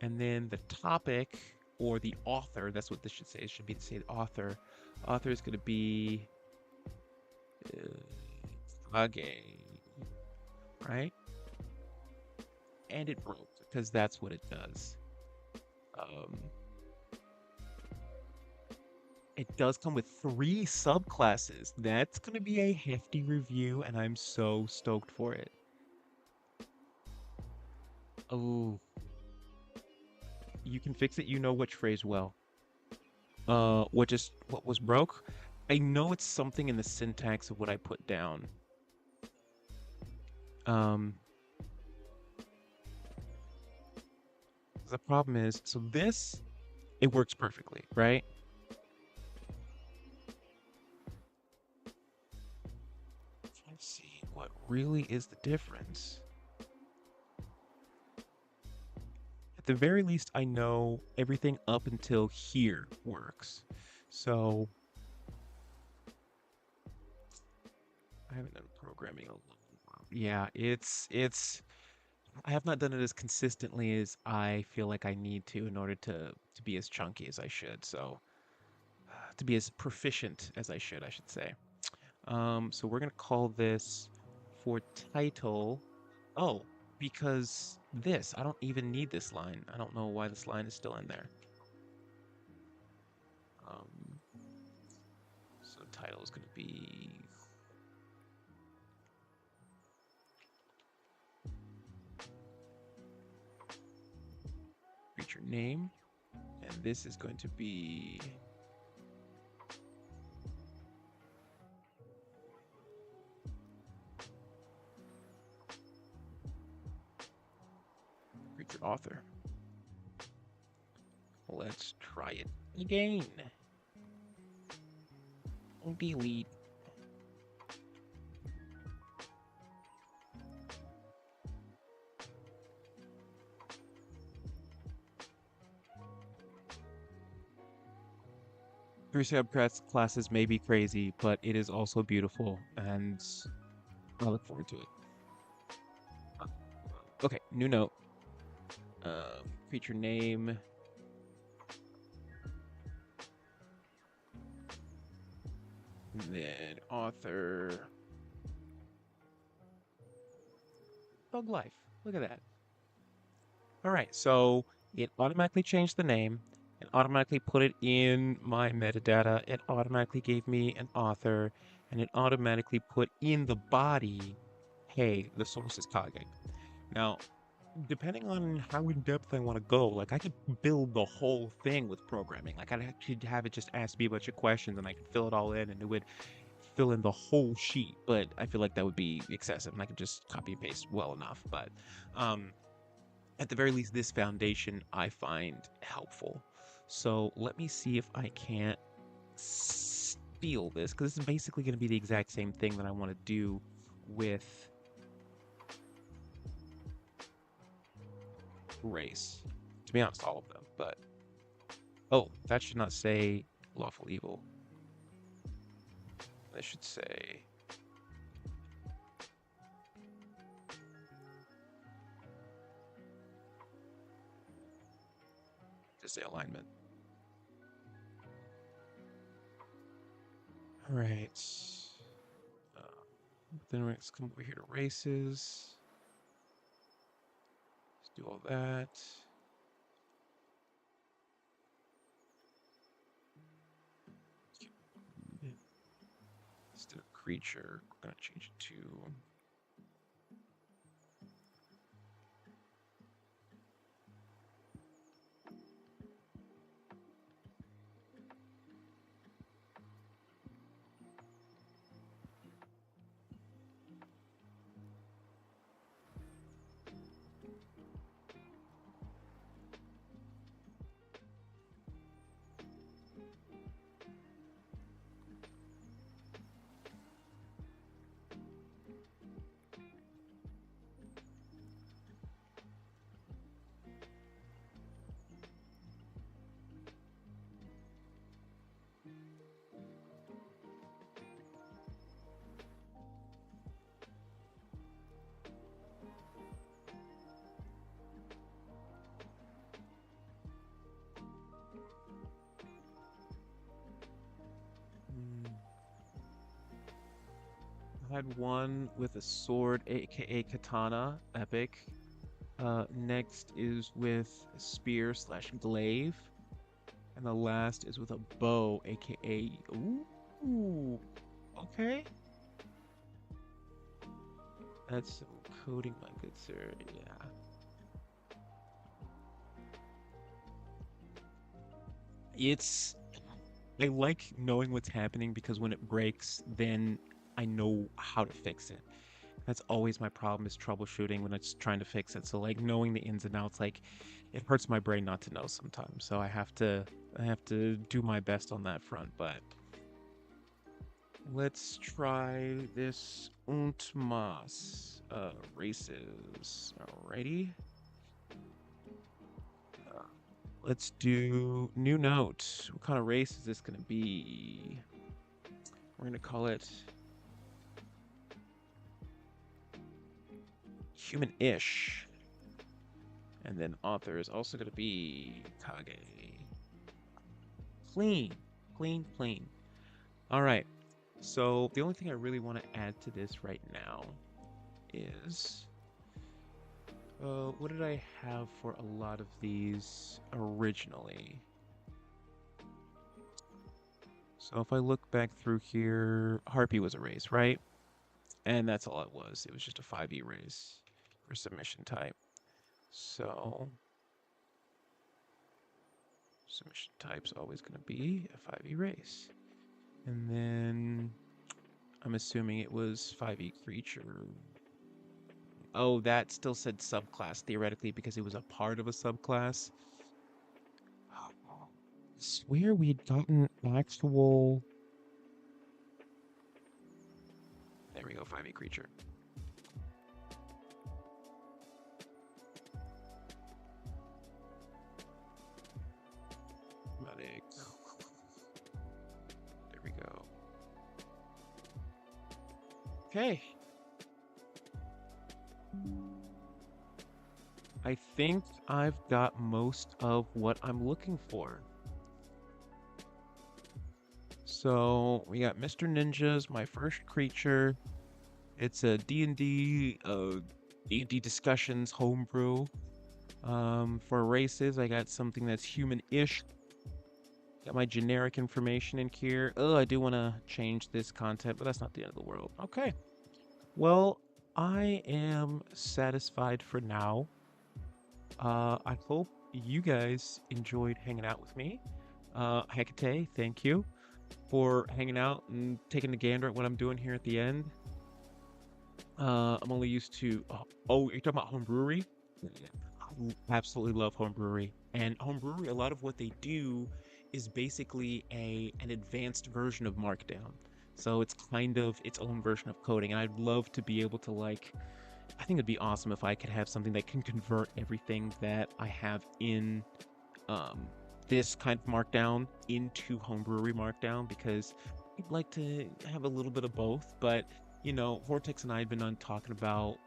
and then the topic or the author. That's what this should say. It should be to say the author. Author is gonna be Kage, right? And it broke because that's what it does. Um, it does come with 3 subclasses. That's going to be a hefty review, and I'm so stoked for it. Oh, you can fix it. You know which phrase well. What was broke? I know it's something in the syntax of what I put down. Um, the problem is, so this it works perfectly, right? Let's see what really is the difference. At the very least, I know everything up until here works. So I haven't done programming a long while. Yeah, it's I have not done it as consistently as I feel like I need to in order to be as chunky as I should. So to be as proficient as I should say. So we're gonna call this for title. Oh, because this, I don't even need this line. I don't know why this line is still in there. Um, so title is gonna be creature name, and this is going to be creature author. Let's try it again. Delete. Three classes may be crazy, but it is also beautiful, and I look forward to it. Okay, new note. Creature name. Then author. Bug Life. Look at that. All right, so it automatically changed the name. It automatically put it in my metadata. It automatically gave me an author, and it automatically put in the body, hey, the source is Kage. Now, depending on how in depth I want to go, like I could build the whole thing with programming. Like I'd actually have it just ask me a bunch of questions and I could fill it all in and it would fill in the whole sheet. But I feel like that would be excessive and I could just copy and paste well enough. But um, at the very least, this foundation I find helpful. So let me see if I can't steal this because this is basically going to be the exact same thing that I want to do with race. To be honest, all of them. But oh, that should not say lawful evil. That should say just say alignment. All right. Uh, then let's come over here to races. Let's do all that. Instead of creature, we're gonna change it to had one with a sword, aka katana, epic. Next is with a spear slash glaive. And the last is with a bow, aka. Ooh, okay. That's some coding, my good sir. Yeah. It's. I like knowing what's happening because when it breaks, then I know how to fix it. That's always my problem is troubleshooting when it's trying to fix it. So like knowing the ins and outs, like it hurts my brain not to know sometimes. So I have to do my best on that front. But let's try this Untmas races. Alrighty. Uh, let's do new note. What kind of race is this gonna be? We're gonna call it human-ish. And then author is also gonna be Kage. Clean, clean, clean. All right. So the only thing I really want to add to this right now is what did I have for a lot of these originally? So if I look back through here, Harpy was a race, right? And that's all it was. It was just a 5e race for submission type. So submission type's always going to be a 5e race. And then I'm assuming it was 5e creature. Oh, that still said subclass theoretically because it was a part of a subclass. I swear we'd gotten actual. There we go, 5e creature. Medic. There we go. Okay. I think I've got most of what I'm looking for. So we got Mr. Ninja's my first creature. It's a D&D D&D Discussions homebrew. For races, I got something that's human-ish. Got my generic information in here. Oh, I do want to change this content, but that's not the end of the world. Okay. Well, I am satisfied for now. I hope you guys enjoyed hanging out with me. Hecate, thank you for hanging out and taking a gander at what I'm doing here at the end. I'm only used to. Oh, you're talking about home brewery? I absolutely love home brewery. And home brewery, a lot of what they do is basically an advanced version of Markdown. So it's kind of its own version of coding. And I'd love to be able to like. I think it'd be awesome if I could have something that can convert everything that I have in um, this kind of Markdown into Homebrewery Markdown because I'd like to have a little bit of both. But Vortex and I have been on talking about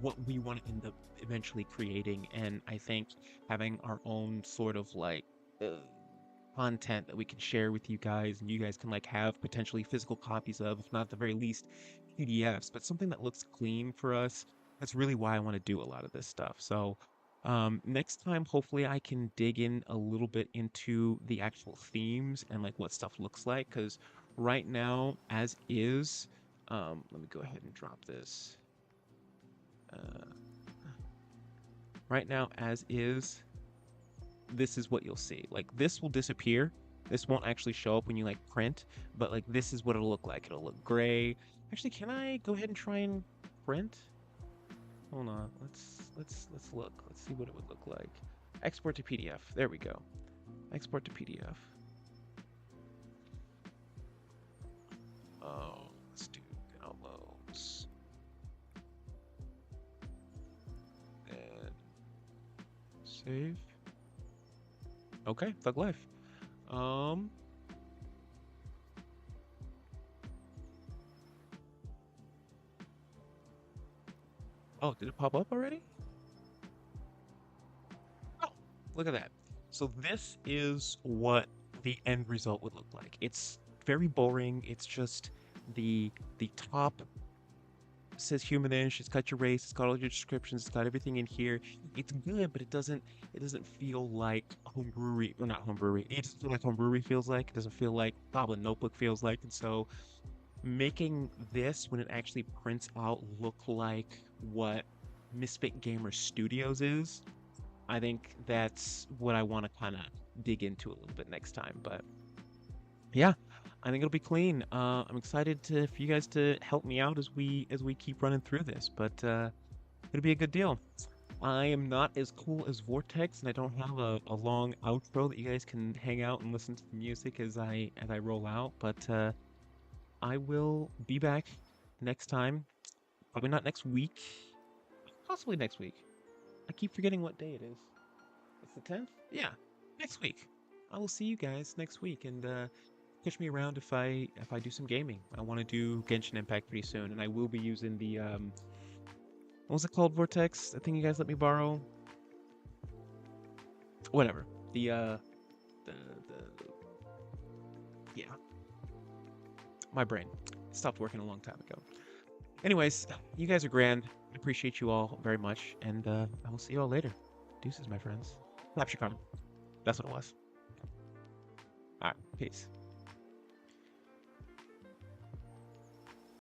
what we want to end up eventually creating, and I think having our own sort of like content that we can share with you guys and you guys can like have potentially physical copies of, if not at the very least PDFs, but something that looks clean for us. That's really why I want to do a lot of this stuff. So next time hopefully I can dig in a little bit into the actual themes and like what stuff looks like, because right now as is, let me go ahead and drop this. uh, right now as is, this is what you'll see. Like this will disappear. This won't actually show up when you like print, but like this is what it'll look like. It'll look gray. Actually, can I go ahead and try and print? Hold on. Let's look. Let's see what it would look like. Export to PDF. There we go. Export to PDF. Oh, let's do downloads. And save. Okay, Thug Life. Um, oh, did it pop up already? Oh, look at that. So this is what the end result would look like. It's very boring. It's just the top says humanish. It's got your race. It's got all your descriptions. It's got everything in here. It's good, but it doesn't feel like homebrewery or not homebrewery. It doesn't feel like homebrewery feels like. It doesn't feel like Goblin Notebook feels like. And so making this when it actually prints out look like what Misfit Gamer Studios is, I think that's what I want to kind of dig into a little bit next time. But yeah, I think it'll be clean. I'm excited for you guys to help me out as we keep running through this, but it'll be a good deal. I am not as cool as Vortex, and I don't have a long outro that you guys can hang out and listen to the music as I roll out. But I will be back next time. Probably not next week. Possibly next week. I keep forgetting what day it is. It's the 10th? Yeah, next week. I will see you guys next week, and push me around if I do some gaming. I want to do Genshin Impact pretty soon, and I will be using the what was it called, Vortex? The thing you guys let me borrow. Whatever. The yeah, my brain stopped working a long time ago. Anyways, you guys are grand. I appreciate you all very much, and I will see you all later. Deuces, my friends. Capture card. That's what it was. All right, peace.